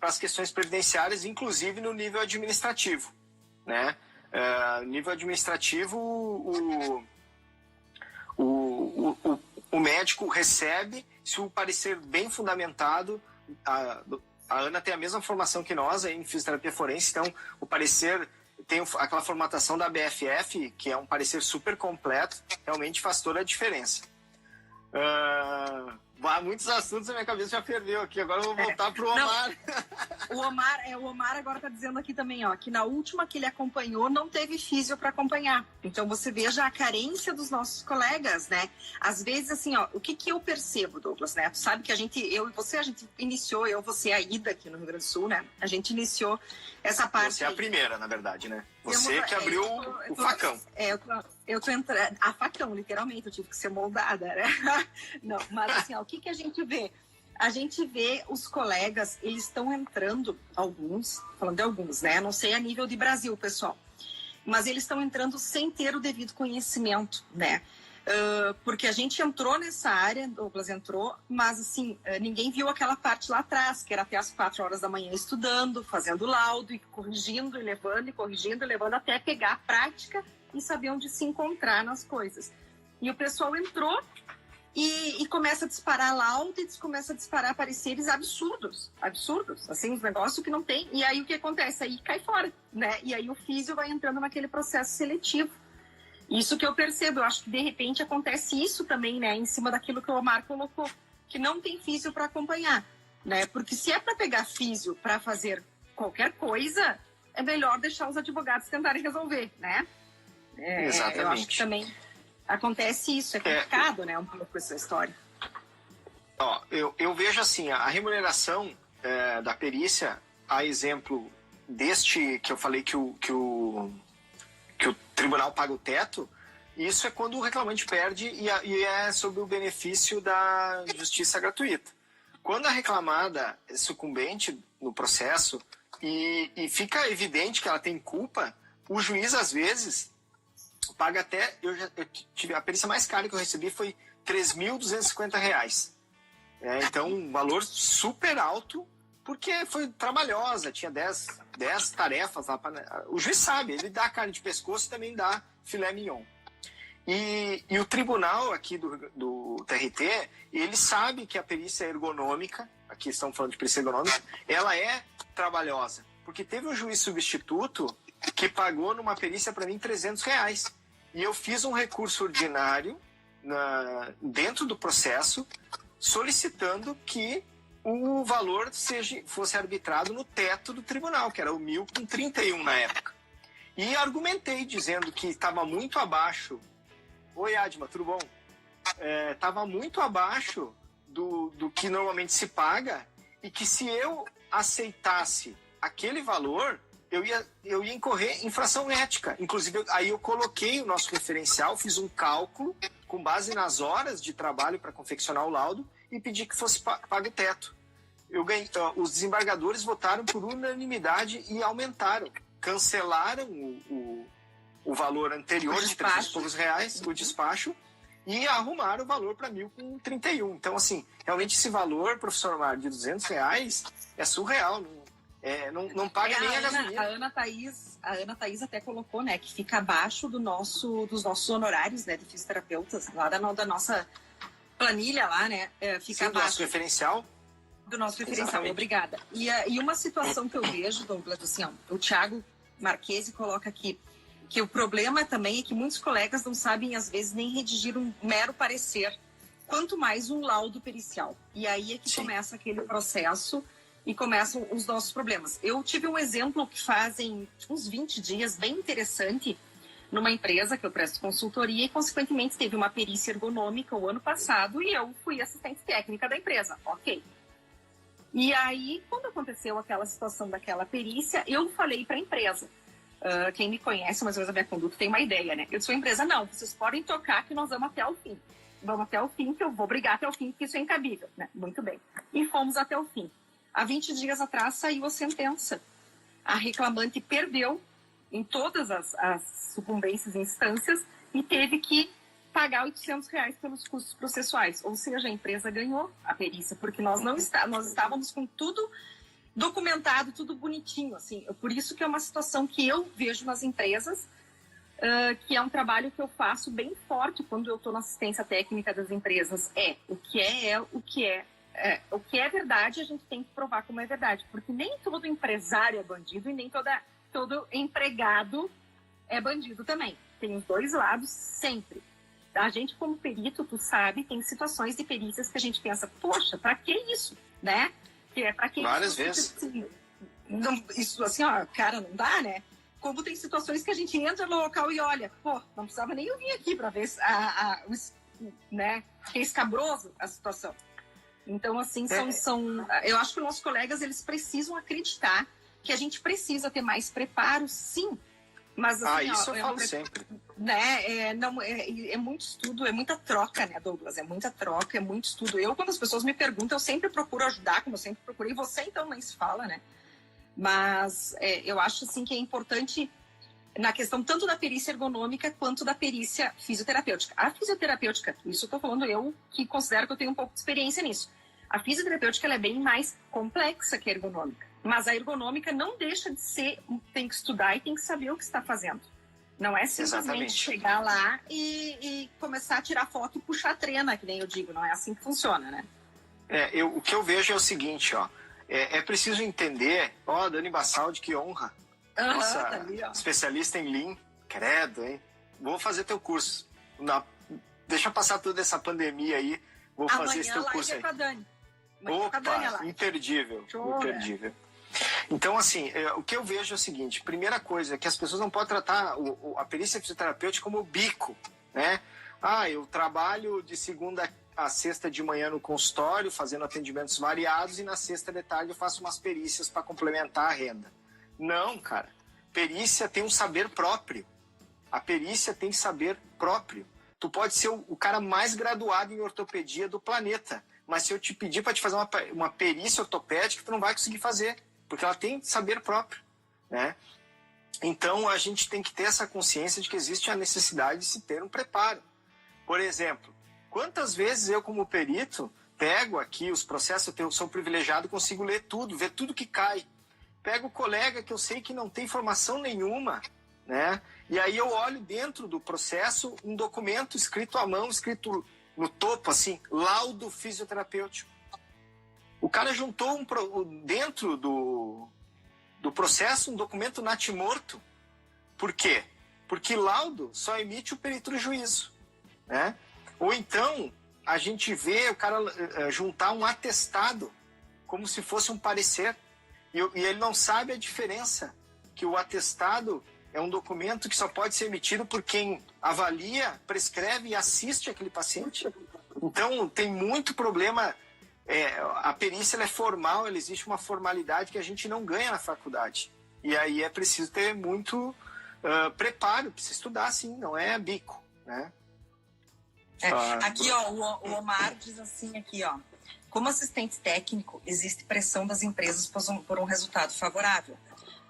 as questões previdenciárias, inclusive no nível administrativo, né? Nível administrativo, o médico recebe, se o parecer bem fundamentado, a Ana tem a mesma formação que nós em fisioterapia forense, então o parecer tem aquela formatação da BFF, que é um parecer super completo, realmente faz toda a diferença. Muitos assuntos a minha cabeça já perdeu aqui, agora eu vou voltar pro Omar. O Omar agora tá dizendo aqui também, ó, que na última que ele acompanhou não teve físio para acompanhar. Então você veja a carência dos nossos colegas, né? Às vezes, assim, ó, o que eu percebo, Douglas, né? Tu sabe que eu e você, a gente iniciou, você, a Ida aqui no Rio Grande do Sul, né? A gente iniciou essa parte. Você é a primeira, na verdade, né? Você que abriu o facão. Eu tô entrando, a facão, literalmente, eu tive que ser moldada, né? Não, mas assim, ó, o que a gente vê? A gente vê os colegas, eles estão entrando, alguns, falando de alguns, né? Não sei a nível de Brasil, pessoal, mas eles estão entrando sem ter o devido conhecimento, né? Porque a gente entrou nessa área, Douglas entrou, mas assim, ninguém viu aquela parte lá atrás, que era até as 4 horas da manhã estudando, fazendo laudo e corrigindo e levando, e corrigindo e levando, até pegar a prática e saber onde se encontrar nas coisas. E o pessoal entrou e começa a disparar laudo e começa a disparar pareceres absurdos, assim, uns negócios que não tem. E aí o que acontece? Aí cai fora, né? E aí o físio vai entrando naquele processo seletivo. Isso que eu percebo, eu acho que de repente acontece isso também, né? Em cima daquilo que o Omar colocou, que não tem físio para acompanhar, né? Porque se é para pegar físio para fazer qualquer coisa, é melhor deixar os advogados tentarem resolver, né? Exatamente. Eu acho que também acontece isso, é complicado, né? Um pouco essa história. Ó, eu vejo assim, a remuneração da perícia, a exemplo deste que eu falei que o tribunal paga o teto, Isso é quando o reclamante perde e é sob o benefício da justiça gratuita. Quando a reclamada é sucumbente no processo e fica evidente que ela tem culpa, o juiz, às vezes, paga até... Eu tive a perícia mais cara que eu recebi foi R$ 3.250. Então, um valor super alto, porque foi trabalhosa, tinha 10 tarefas lá. O juiz sabe, ele dá carne de pescoço e também dá filé mignon. E o tribunal aqui do TRT, ele sabe que a perícia ergonômica, aqui estamos falando de perícia ergonômica, ela é trabalhosa. Porque teve um juiz substituto que pagou numa perícia para mim R$300. E eu fiz um recurso ordinário dentro do processo, solicitando que o valor fosse arbitrado no teto do tribunal, que era o 1.031 na época. E argumentei dizendo que estava muito abaixo... Oi, Adma, tudo bom? Estava muito abaixo do que normalmente se paga e que se eu aceitasse aquele valor, eu ia incorrer infração ética. Inclusive, aí eu coloquei o nosso referencial, fiz um cálculo com base nas horas de trabalho para confeccionar o laudo e pedi que fosse pago o teto. Os desembargadores votaram por unanimidade e aumentaram. Cancelaram o valor anterior de R$300 e poucos, o despacho, e arrumaram o valor para 1.031. Então, assim, realmente esse valor, professor Mário, de R$200 é surreal. Não paga nem a gasolina. A Ana Thaís até colocou, né, que fica abaixo dos nossos honorários, né, de fisioterapeutas, lá da nossa planilha lá, né, fica Sim, abaixo. do nosso referencial. Do nosso referencial, Exatamente. Obrigada. E uma situação que eu vejo, Douglas, assim, ó, o Thiago Marquesi coloca aqui, que o problema também é que muitos colegas não sabem, às vezes, nem redigir um mero parecer, quanto mais um laudo pericial. E aí é que começa aquele processo e começam os nossos problemas. Eu tive um exemplo que fazem uns 20 dias, bem interessante, numa empresa que eu presto consultoria e, consequentemente, teve uma perícia ergonômica o ano passado e eu fui assistente técnica da empresa. Ok. E aí, quando aconteceu aquela situação daquela perícia, eu falei para a empresa... quem me conhece, mais ou menos a minha conduta, tem uma ideia, né? Eu sou empresa, não, vocês podem tocar que nós vamos até o fim. Vamos até o fim, que eu vou brigar até o fim, porque isso é incabível, né? Muito bem. E fomos até o fim. Há 20 dias atrás saiu a sentença. A reclamante perdeu em todas as sucumbências e instâncias e teve que pagar R$800 pelos custos processuais. Ou seja, a empresa ganhou a perícia, porque nós estávamos com tudo documentado, tudo bonitinho, assim. Por isso que é uma situação que eu vejo nas empresas, que é um trabalho que eu faço bem forte quando eu estou na assistência técnica das empresas. O que é verdade, a gente tem que provar como é verdade, porque nem todo empresário é bandido e nem todo empregado é bandido também. Tem os dois lados sempre. A gente, como perito, tu sabe, tem situações de perícias que a gente pensa, poxa, pra que isso, né? Várias vezes. Isso assim, ó, cara, não dá, né? Como tem situações que a gente entra no local e olha, pô, não precisava nem eu vir aqui para ver né, que é escabroso a situação. Então, assim, eu acho que os nossos colegas, eles precisam acreditar que a gente precisa ter mais preparo, sim. Mas, assim, isso eu falo sempre. Né, é muito estudo, é muita troca, né, Douglas? É muita troca, é muito estudo. Quando as pessoas me perguntam, eu sempre procuro ajudar, como eu sempre procurei. Você, então, nem se fala, né? Mas eu acho, assim, que é importante na questão tanto da perícia ergonômica quanto da perícia fisioterapêutica. A fisioterapêutica, isso eu tô falando eu, que considero que eu tenho um pouco de experiência nisso. A fisioterapêutica, ela é bem mais complexa que a ergonômica. Mas a ergonômica não deixa de ser, tem que estudar e tem que saber o que está fazendo. Não é simplesmente chegar lá e começar a tirar foto e puxar a trena, que nem eu digo. Não é assim que funciona, né? O que eu vejo é o seguinte, ó. É preciso entender... Ó, Dani Bassaldi, que honra. Nossa, tá ali, ó. Especialista em Lean. Credo, hein? Vou fazer teu curso. Deixa passar toda essa pandemia aí. Vou fazer esse teu curso aí. Com a Dani. Opa, imperdível. Show, imperdível. Né? Então, assim, o que eu vejo é o seguinte. Primeira coisa, é que as pessoas não podem tratar a perícia fisioterapêutica como bico, né? Eu trabalho de segunda a sexta de manhã no consultório, fazendo atendimentos variados, e na sexta de tarde eu faço umas perícias para complementar a renda. Não, cara. Perícia tem um saber próprio. A perícia tem saber próprio. Tu pode ser o cara mais graduado em ortopedia do planeta, mas se eu te pedir para te fazer uma perícia ortopédica, tu não vai conseguir fazer, porque ela tem saber próprio, né? Então, a gente tem que ter essa consciência de que existe a necessidade de se ter um preparo. Por exemplo, quantas vezes eu, como perito, pego aqui os processos, eu sou privilegiado, consigo ler tudo, ver tudo que cai. Pego o colega que eu sei que não tem formação nenhuma, né? E aí eu olho dentro do processo um documento escrito à mão, escrito no topo, assim, laudo fisioterapêutico. O cara juntou dentro do processo um documento natimorto. Por quê? Porque laudo só emite o perito do juízo, né? Ou então a gente vê o cara juntar um atestado como se fosse um parecer e ele não sabe a diferença, que o atestado é um documento que só pode ser emitido por quem avalia, prescreve e assiste aquele paciente. Então tem muito problema. A perícia ela é formal, ela existe uma formalidade que a gente não ganha na faculdade. E aí é preciso ter muito preparo, precisa estudar sim, não é bico, né? Aqui, ó, o Omar diz assim aqui, ó. Como assistente técnico, existe pressão das empresas por um resultado favorável.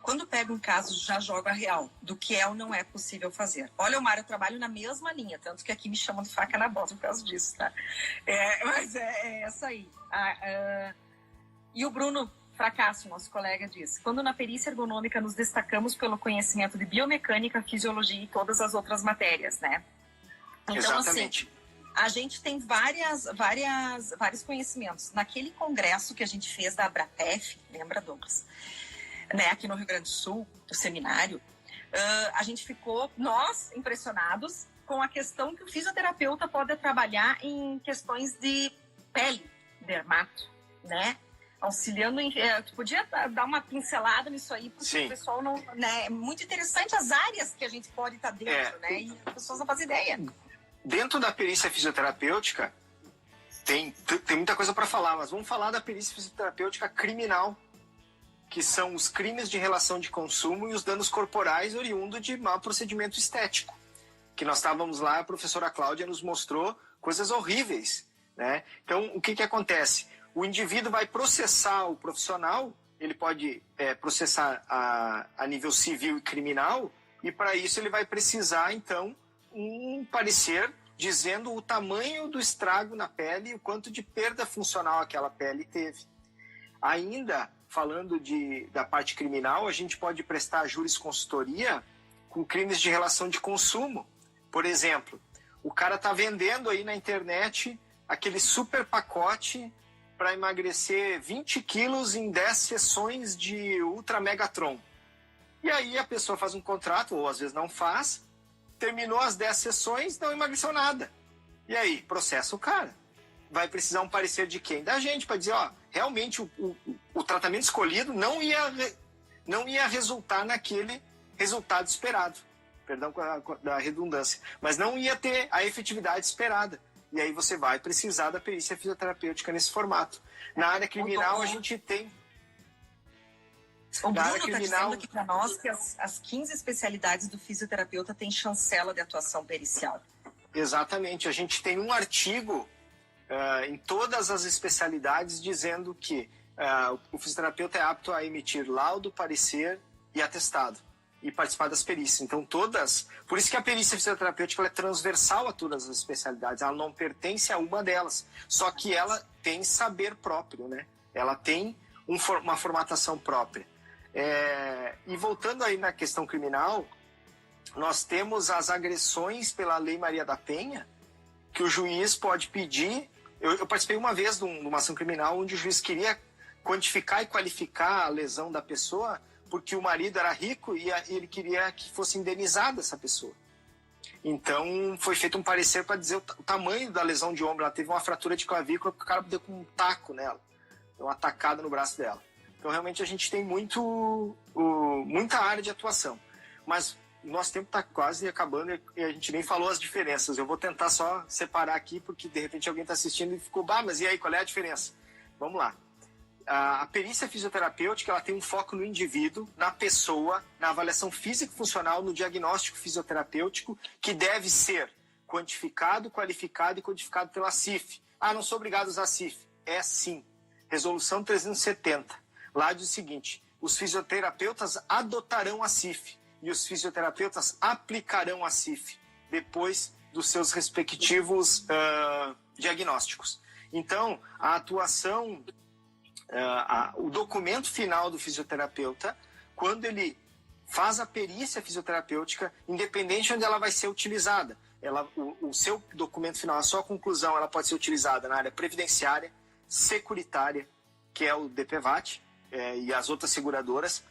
Quando pego um caso, já jogo a real, do que é ou não é possível fazer. Olha, Omar, eu trabalho na mesma linha, tanto que aqui me chamam de faca na bota por causa disso, tá? Mas é essa aí. E o Bruno Fracasso, nosso colega, diz: quando na perícia ergonômica nos destacamos pelo conhecimento de biomecânica, fisiologia e todas as outras matérias, né? Então, exatamente. Assim, a gente tem vários conhecimentos. Naquele congresso que a gente fez da Abrapef, lembra, Douglas? Né, aqui no Rio Grande do Sul, do seminário, a gente ficou, nós, impressionados com a questão que o fisioterapeuta pode trabalhar em questões de pele, dermato, né? Auxiliando em... Tu podia dar uma pincelada nisso aí, porque Sim. O pessoal não... Né, é muito interessante as áreas que a gente pode estar dentro, né? E as pessoas não fazem ideia. Dentro da perícia fisioterapêutica, tem muita coisa para falar, mas vamos falar da perícia fisioterapêutica criminal, que são os crimes de relação de consumo e os danos corporais oriundos de mau procedimento estético. Que nós estávamos lá, a professora Cláudia nos mostrou coisas horríveis, né? Então, o que acontece? O indivíduo vai processar o profissional, ele pode processar a nível civil e criminal, e para isso ele vai precisar, então, um parecer dizendo o tamanho do estrago na pele e o quanto de perda funcional aquela pele teve. Ainda, falando da parte criminal, a gente pode prestar jurisconsultoria com crimes de relação de consumo. Por exemplo, o cara está vendendo aí na internet aquele super pacote para emagrecer 20 quilos em 10 sessões de Ultra Megatron. E aí a pessoa faz um contrato, ou às vezes não faz, terminou as 10 sessões, não emagreceu nada. E aí, processa o cara. Vai precisar um parecer de quem? Da gente, para dizer, ó, realmente o tratamento escolhido não ia resultar naquele resultado esperado. Perdão da redundância. Mas não ia ter a efetividade esperada. E aí você vai precisar da perícia fisioterapêutica nesse formato. Na área criminal, a gente tem... O Bruno está dizendo aqui para nós que as 15 especialidades do fisioterapeuta têm chancela de atuação pericial. Exatamente. A gente tem um artigo em todas as especialidades dizendo que o fisioterapeuta é apto a emitir laudo, parecer e atestado e participar das perícias. Então todas... Por isso que a perícia fisioterapêutica ela é transversal a todas as especialidades. Ela não pertence a uma delas. Só que ela tem saber próprio, né? Ela tem uma formatação própria. E voltando aí na questão criminal, nós temos as agressões pela Lei Maria da Penha, que o juiz pode pedir... Eu participei uma vez de uma ação criminal onde o juiz queria quantificar e qualificar a lesão da pessoa porque o marido era rico e ele queria que fosse indenizada essa pessoa. Então, foi feito um parecer para dizer o tamanho da lesão de ombro. Ela teve uma fratura de clavícula porque o cara deu com um taco nela, uma tacada no braço dela. Então, realmente, a gente tem muita área de atuação. Mas o nosso tempo está quase acabando e a gente nem falou as diferenças. Eu vou tentar só separar aqui, porque de repente alguém está assistindo e ficou, mas e aí, qual é a diferença? Vamos lá. A perícia fisioterapêutica ela tem um foco no indivíduo, na pessoa, na avaliação físico-funcional, no diagnóstico fisioterapêutico, que deve ser quantificado, qualificado e codificado pela CIF. Não sou obrigado a usar a CIF. É sim. Resolução 370. Lá diz o seguinte: os fisioterapeutas adotarão a CIF e os fisioterapeutas aplicarão a CIF depois dos seus respectivos diagnósticos. Então, a atuação, o documento final do fisioterapeuta, quando ele faz a perícia fisioterapêutica, independente de onde ela vai ser utilizada, o seu documento final, a sua conclusão, ela pode ser utilizada na área previdenciária, securitária, que é o DPVAT, e as outras seguradoras,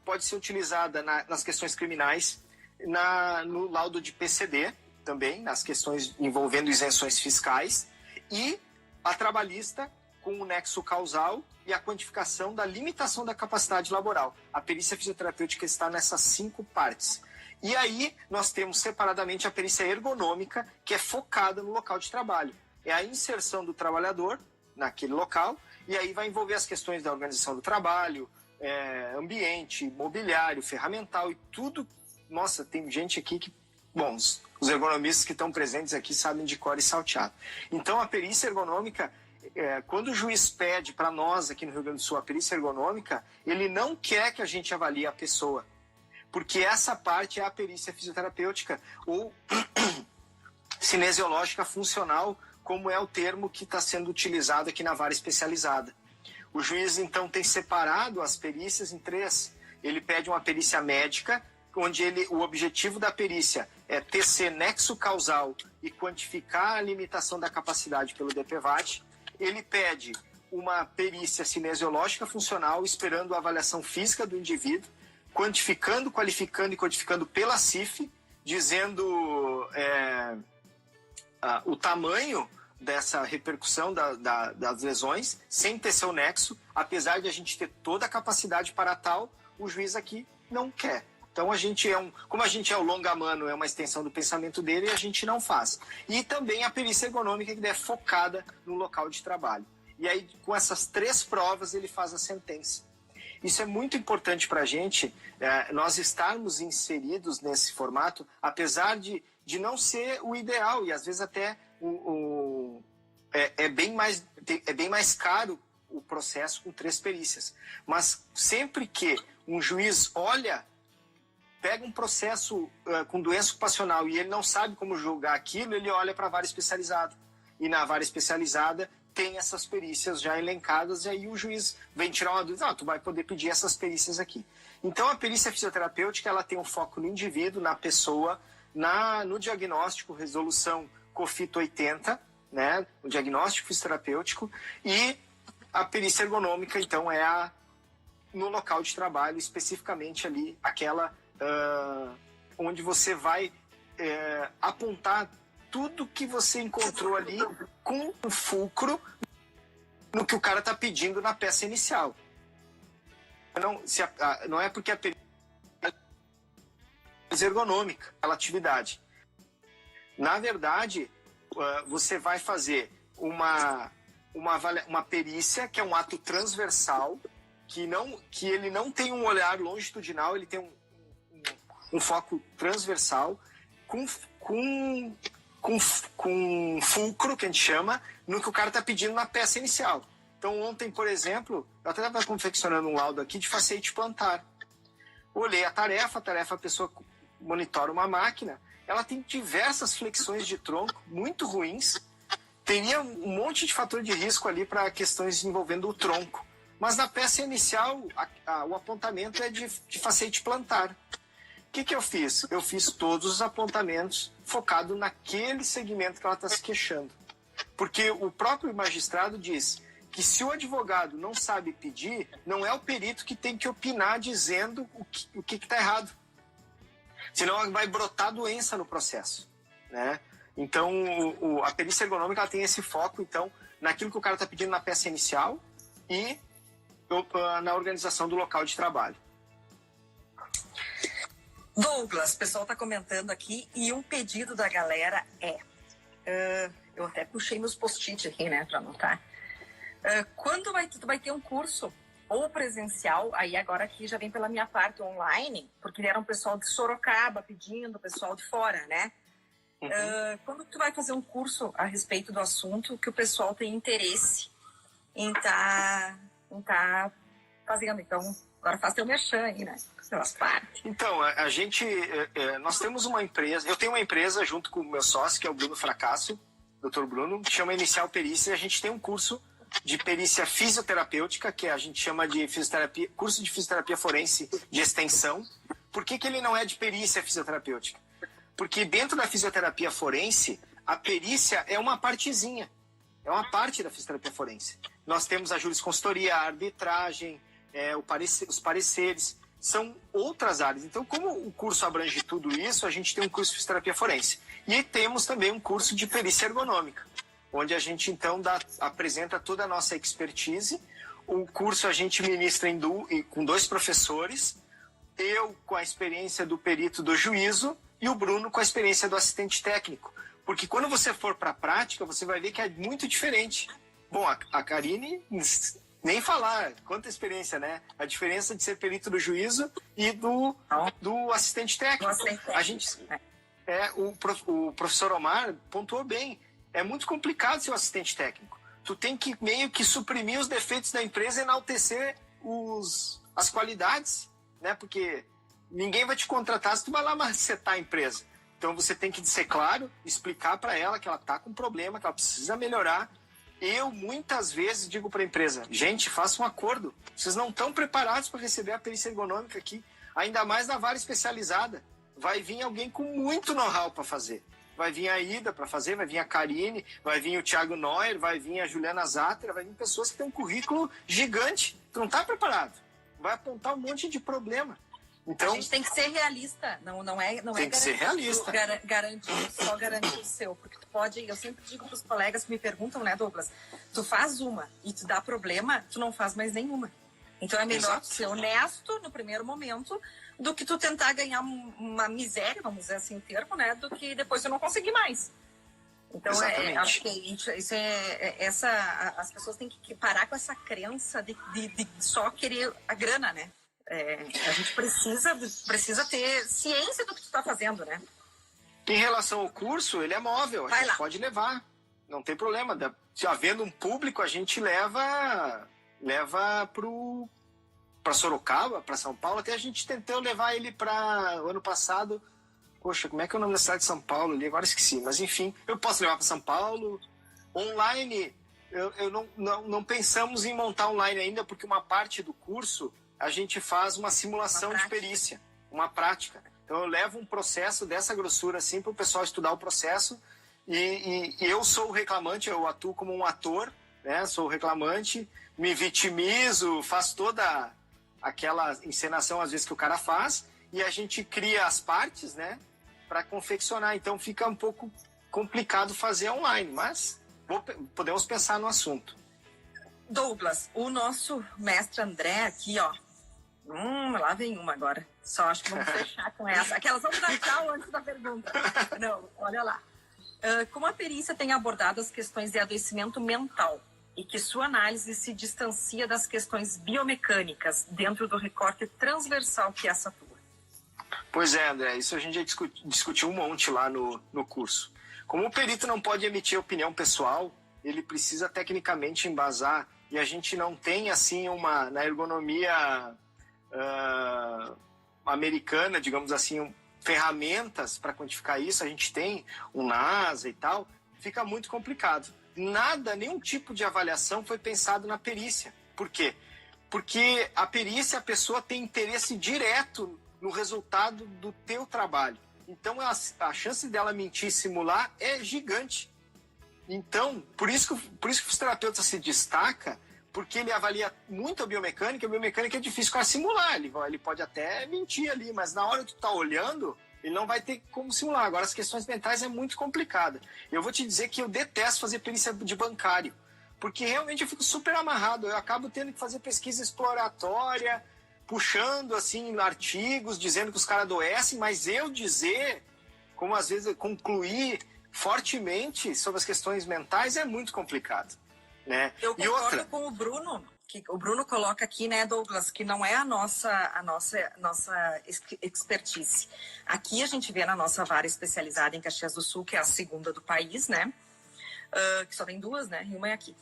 pode ser utilizada nas questões criminais, no laudo de PCD, também, nas questões envolvendo isenções fiscais, e a trabalhista com o nexo causal e a quantificação da limitação da capacidade laboral. A perícia fisioterapêutica está nessas 5 partes. E aí nós temos separadamente a perícia ergonômica, que é focada no local de trabalho. É a inserção do trabalhador naquele local, e aí vai envolver as questões da organização do trabalho, ambiente, mobiliário, ferramental e tudo. Nossa, tem gente aqui que... Bom, os ergonomistas que estão presentes aqui sabem de cor e salteado. Então, a perícia ergonômica, quando o juiz pede para nós aqui no Rio Grande do Sul a perícia ergonômica, ele não quer que a gente avalie a pessoa, porque essa parte é a perícia fisioterapêutica ou cinesiológica funcional, como é o termo que está sendo utilizado aqui na vara especializada. O juiz, então, tem separado as perícias em 3. Ele pede uma perícia médica, onde o objetivo da perícia é tecer nexo causal e quantificar a limitação da capacidade pelo DPVAT. Ele pede uma perícia cinesiológica funcional, esperando a avaliação física do indivíduo, quantificando, qualificando e codificando pela CIF, dizendo o tamanho dessa repercussão das lesões, sem ter seu nexo, apesar de a gente ter toda a capacidade para tal, o juiz aqui não quer. Então, como a gente é o longa-mano, é uma extensão do pensamento dele, a gente não faz. E também a perícia ergonômica, que é focada no local de trabalho. E aí, com essas 3 provas, ele faz a sentença. Isso é muito importante para a gente, nós estarmos inseridos nesse formato, apesar de não ser o ideal, e às vezes até é bem mais caro o processo com 3 perícias. Mas sempre que um juiz pega um processo com doença ocupacional e ele não sabe como julgar aquilo, ele olha para a vara especializada. E na vara especializada tem essas perícias já elencadas, e aí o juiz vem tirar uma dúvida: tu vai poder pedir essas perícias aqui. Então, a perícia fisioterapêutica ela tem um foco no indivíduo, na pessoa, no diagnóstico, resolução COFIT 80, né, o diagnóstico fisioterapêutico, e a perícia ergonômica, então, no local de trabalho, especificamente ali, aquela onde você vai apontar tudo que você encontrou ali com um fulcro no que o cara está pedindo na peça inicial. Não é porque a perícia é ergonômica, a atividade. Na verdade, você vai fazer uma perícia, que é um ato transversal, que ele não tem um olhar longitudinal, ele tem um foco transversal, com fulcro, que a gente chama, no que o cara está pedindo na peça inicial. Então, ontem, por exemplo, eu até estava confeccionando um laudo aqui de facete plantar. Olhei a tarefa, a pessoa monitora uma máquina, ela tem diversas flexões de tronco muito ruins, teria um monte de fator de risco ali para questões envolvendo o tronco. Mas na peça inicial, o apontamento é de facete plantar. O que eu fiz? Eu fiz todos os apontamentos focado naquele segmento que ela está se queixando. Porque o próprio magistrado diz que se o advogado não sabe pedir, não é o perito que tem que opinar dizendo o que está errado. Senão vai brotar doença no processo, né? Então, a perícia ergonômica ela tem esse foco, então, naquilo que o cara está pedindo na peça inicial e na organização do local de trabalho. Douglas, o pessoal está comentando aqui, e um pedido da galera eu até puxei meus post-it aqui, né, para anotar. Quando tu vai ter um curso ou presencial, aí agora aqui já vem pela minha parte online, porque era um pessoal de Sorocaba pedindo, pessoal de fora, né? Quando tu vai fazer um curso a respeito do assunto, que o pessoal tem interesse em tá fazendo. Então, agora faz teu merchan aí, né? Pelas partes. Então, nós temos uma empresa, eu tenho uma empresa junto com o meu sócio, que é o Bruno Fracasso, Dr. Bruno, que chama Inicial Perícia, e a gente tem um curso de perícia fisioterapêutica, que a gente chama de fisioterapia, curso de fisioterapia forense de extensão. Por que ele não é de perícia fisioterapêutica? Porque dentro da fisioterapia forense, a perícia é uma partezinha, é uma parte da fisioterapia forense. Nós temos a jurisconsultoria, a arbitragem, os pareceres, são outras áreas. Então, como o curso abrange tudo isso, a gente tem um curso de fisioterapia forense. E temos também um curso de perícia ergonômica, onde a gente, então, apresenta toda a nossa expertise. O curso a gente ministra com 2 professores, eu com a experiência do perito do juízo e o Bruno com a experiência do assistente técnico. Porque quando você for para a prática, você vai ver que é muito diferente. Bom, a Karine, nem falar, quanta experiência, né? A diferença de ser perito do juízo e do assistente técnico. O professor Omar pontuou bem. É muito complicado ser o assistente técnico. Tu tem que meio que suprimir os defeitos da empresa e enaltecer as qualidades, né? Porque ninguém vai te contratar se tu vai lá macetar a empresa. Então você tem que ser claro, explicar para ela que ela está com problema, que ela precisa melhorar. Eu, muitas vezes, digo para a empresa, gente, faça um acordo. Vocês não estão preparados para receber a perícia ergonômica aqui. Ainda mais na vara especializada. Vai vir alguém com muito know-how para fazer. Vai vir a Ida para fazer, vai vir a Karine, vai vir o Thiago Neuer, vai vir a Juliana Zatter, vai vir pessoas que têm um currículo gigante. Tu não está preparado. Vai apontar um monte de problema. Então, a gente tem que ser realista, não é tem que ser realista. Só garantir o seu, porque tu pode, eu sempre digo para os colegas que me perguntam, né, Douglas, tu faz uma e tu dá problema, tu não faz mais nenhuma. Então é melhor tu ser honesto no primeiro momento do que tu tentar ganhar uma miséria, vamos dizer assim, termo, né, do que depois tu não conseguir mais. Então, acho que as pessoas têm que parar com essa crença de só querer a grana, né? A gente precisa ter ciência do que tu está fazendo, né? Em relação ao curso, ele é móvel, a gente pode levar, não tem problema. Se havendo um público, a gente leva para Sorocaba, para São Paulo. Até a gente tentou levar ele para o ano passado. Poxa, como é que é o nome da cidade de São Paulo ali? Agora esqueci, mas enfim, eu posso levar para São Paulo. Online, eu não pensamos em montar online ainda, porque uma parte do curso a gente faz uma simulação de perícia, uma prática. Então eu levo um processo dessa grossura assim para o pessoal estudar o processo e eu sou o reclamante, eu atuo como um ator, né? Sou o reclamante, me vitimizo, faço toda aquela encenação às vezes que o cara faz e a gente cria as partes, né? Para confeccionar. Então fica um pouco complicado fazer online, mas podemos pensar no assunto. Douglas, o nosso mestre André aqui, ó. Lá vem uma agora. Só acho que vamos fechar com essa. Aquelas vamos dar tchau antes da pergunta. Não, olha lá. Como a perícia tem abordado as questões de adoecimento mental e que sua análise se distancia das questões biomecânicas dentro do recorte transversal que essa atua? Pois é, André, isso a gente já discutiu um monte lá no curso. Como o perito não pode emitir opinião pessoal, ele precisa tecnicamente embasar, e a gente não tem, assim, na ergonomia americana, digamos assim, ferramentas para quantificar isso. A gente tem o NASA e tal, fica muito complicado. Nenhum tipo de avaliação foi pensado na perícia. Por quê? Porque a perícia, a pessoa tem interesse direto no resultado do teu trabalho. Então, a chance dela mentir e simular é gigante. Então, por isso que o fisioterapeuta se destaca, porque ele avalia muito a biomecânica é difícil para simular, ele pode até mentir ali, mas na hora que tu tá olhando, ele não vai ter como simular. Agora, as questões mentais é muito complicada. Eu vou te dizer que eu detesto fazer perícia de bancário, porque realmente eu fico super amarrado, eu acabo tendo que fazer pesquisa exploratória, puxando, assim, artigos, dizendo que os caras adoecem, mas eu dizer, como às vezes concluir fortemente sobre as questões mentais é muito complicado. né? Eu concordo com o Bruno, que o Bruno coloca aqui, né, Douglas, que não é a nossa expertise. Aqui a gente vê na nossa vara especializada em Caxias do Sul, que é a segunda do país, né? Que só tem 2, né? E uma é aqui.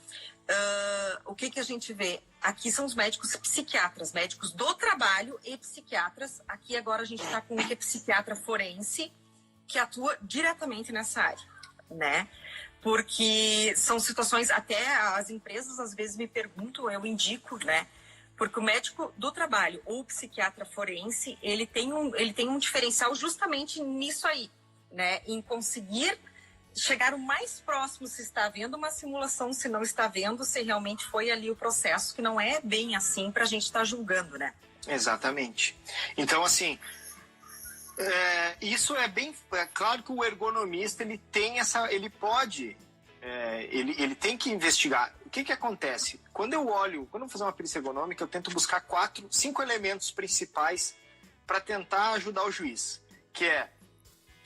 O que a gente vê? Aqui são os médicos psiquiatras, médicos do trabalho e psiquiatras. Aqui agora a gente está com um que é psiquiatra forense, que atua diretamente nessa área, né? Porque são situações, até as empresas às vezes me perguntam, eu indico, né? Porque o médico do trabalho ou o psiquiatra forense, ele tem um diferencial justamente nisso aí, né? Em conseguir chegar o mais próximo se está havendo uma simulação, se não está vendo, se realmente foi ali o processo, que não é bem assim para a gente estar julgando, né? Exatamente. Então, assim, isso é bem... É claro que o ergonomista, ele tem essa... Ele pode... ele tem que investigar. O que acontece? Quando eu vou fazer uma perícia ergonômica, eu tento buscar 5 elementos principais para tentar ajudar o juiz, que é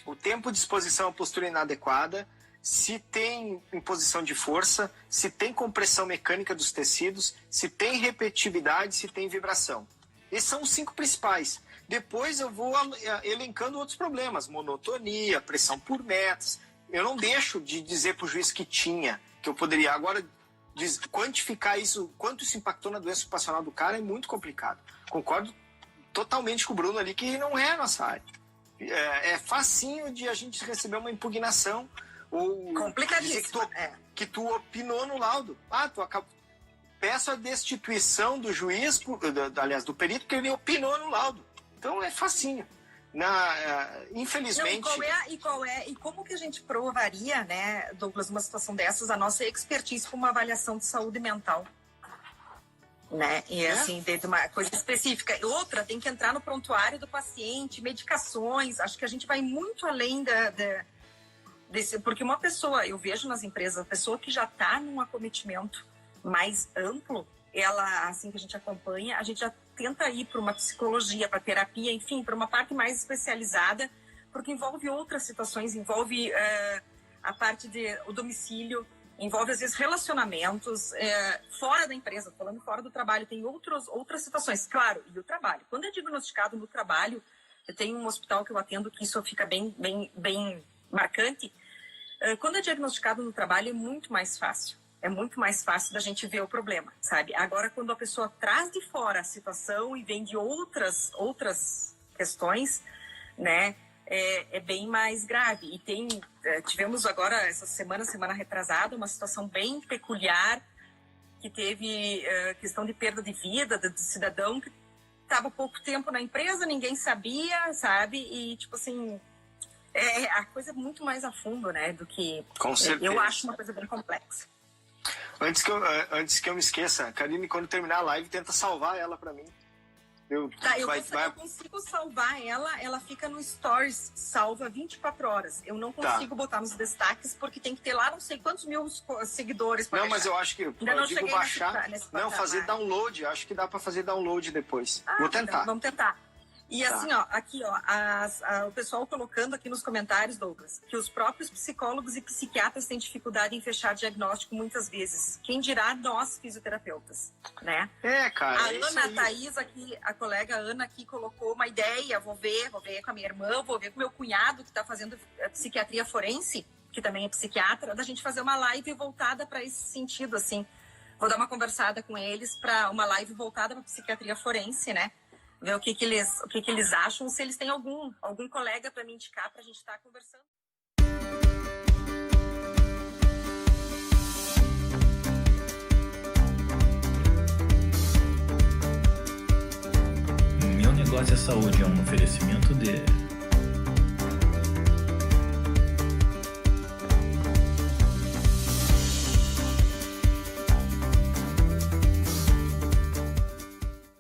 o tempo de exposição à postura inadequada, se tem imposição de força, se tem compressão mecânica dos tecidos, se tem repetitividade, se tem vibração. Esses são os 5 principais. Depois eu vou elencando outros problemas, monotonia, pressão por metros. Eu não deixo de dizer para o juiz que eu poderia. Agora, quantificar isso, quanto isso impactou na doença ocupacional do cara é muito complicado. Concordo totalmente com o Bruno ali, que não é a nossa área. É facinho de a gente receber uma impugnação ou dizer que tu opinou no laudo. Peço a destituição do juiz, aliás, do perito, porque ele opinou no laudo. Então é facinho. Infelizmente... Não, e como que a gente provaria, né, Douglas, numa situação dessas, a nossa expertise com uma avaliação de saúde mental? Né? E assim, de uma coisa específica. Outra, tem que entrar no prontuário do paciente, medicações. Acho que a gente vai muito além desse... Porque uma pessoa, eu vejo nas empresas, a pessoa que já está num acometimento mais amplo, ela, assim que a gente acompanha, a gente já tenta ir para uma psicologia, para terapia, enfim, para uma parte mais especializada, porque envolve outras situações, envolve a parte do domicílio, envolve, às vezes, relacionamentos fora da empresa, falando fora do trabalho, tem outras situações. Claro, e o trabalho. Quando é diagnosticado no trabalho, eu tenho um hospital que eu atendo que isso fica bem marcante. Quando é diagnosticado no trabalho, é muito mais fácil. É muito mais fácil da gente ver o problema, sabe? Agora, quando a pessoa traz de fora a situação e vem de outras questões, né? É bem mais grave. E tivemos agora, essa semana retrasada, uma situação bem peculiar, que teve questão de perda de vida do cidadão que estava pouco tempo na empresa, ninguém sabia, sabe? E, tipo assim, a coisa é muito mais a fundo, né? Do que... Com certeza. Eu acho uma coisa bem complexa. Antes que eu me esqueça, Karine, quando terminar a live, tenta salvar ela para mim. Eu consigo salvar ela fica no Stories, salva 24 horas. Eu não consigo botar nos destaques, porque tem que ter lá não sei quantos mil seguidores. Não, mas eu acho que eu digo baixar, fazer download. Acho que dá para fazer download depois. Vou tentar. Vamos tentar. E assim, ó, aqui, ó, o pessoal colocando aqui nos comentários, Douglas, que os próprios psicólogos e psiquiatras têm dificuldade em fechar diagnóstico muitas vezes. Quem dirá nós, fisioterapeutas, né? Cara. A Ana Thaís aqui, a colega Ana aqui colocou uma ideia, vou ver com a minha irmã, vou ver com o meu cunhado que está fazendo psiquiatria forense, que também é psiquiatra, da gente fazer uma live voltada para esse sentido, assim. Vou dar uma conversada com eles para uma live voltada para psiquiatria forense, né? Ver o que eles acham, se eles têm algum colega para me indicar para a gente estar conversando. Meu Negócio é Saúde é um oferecimento de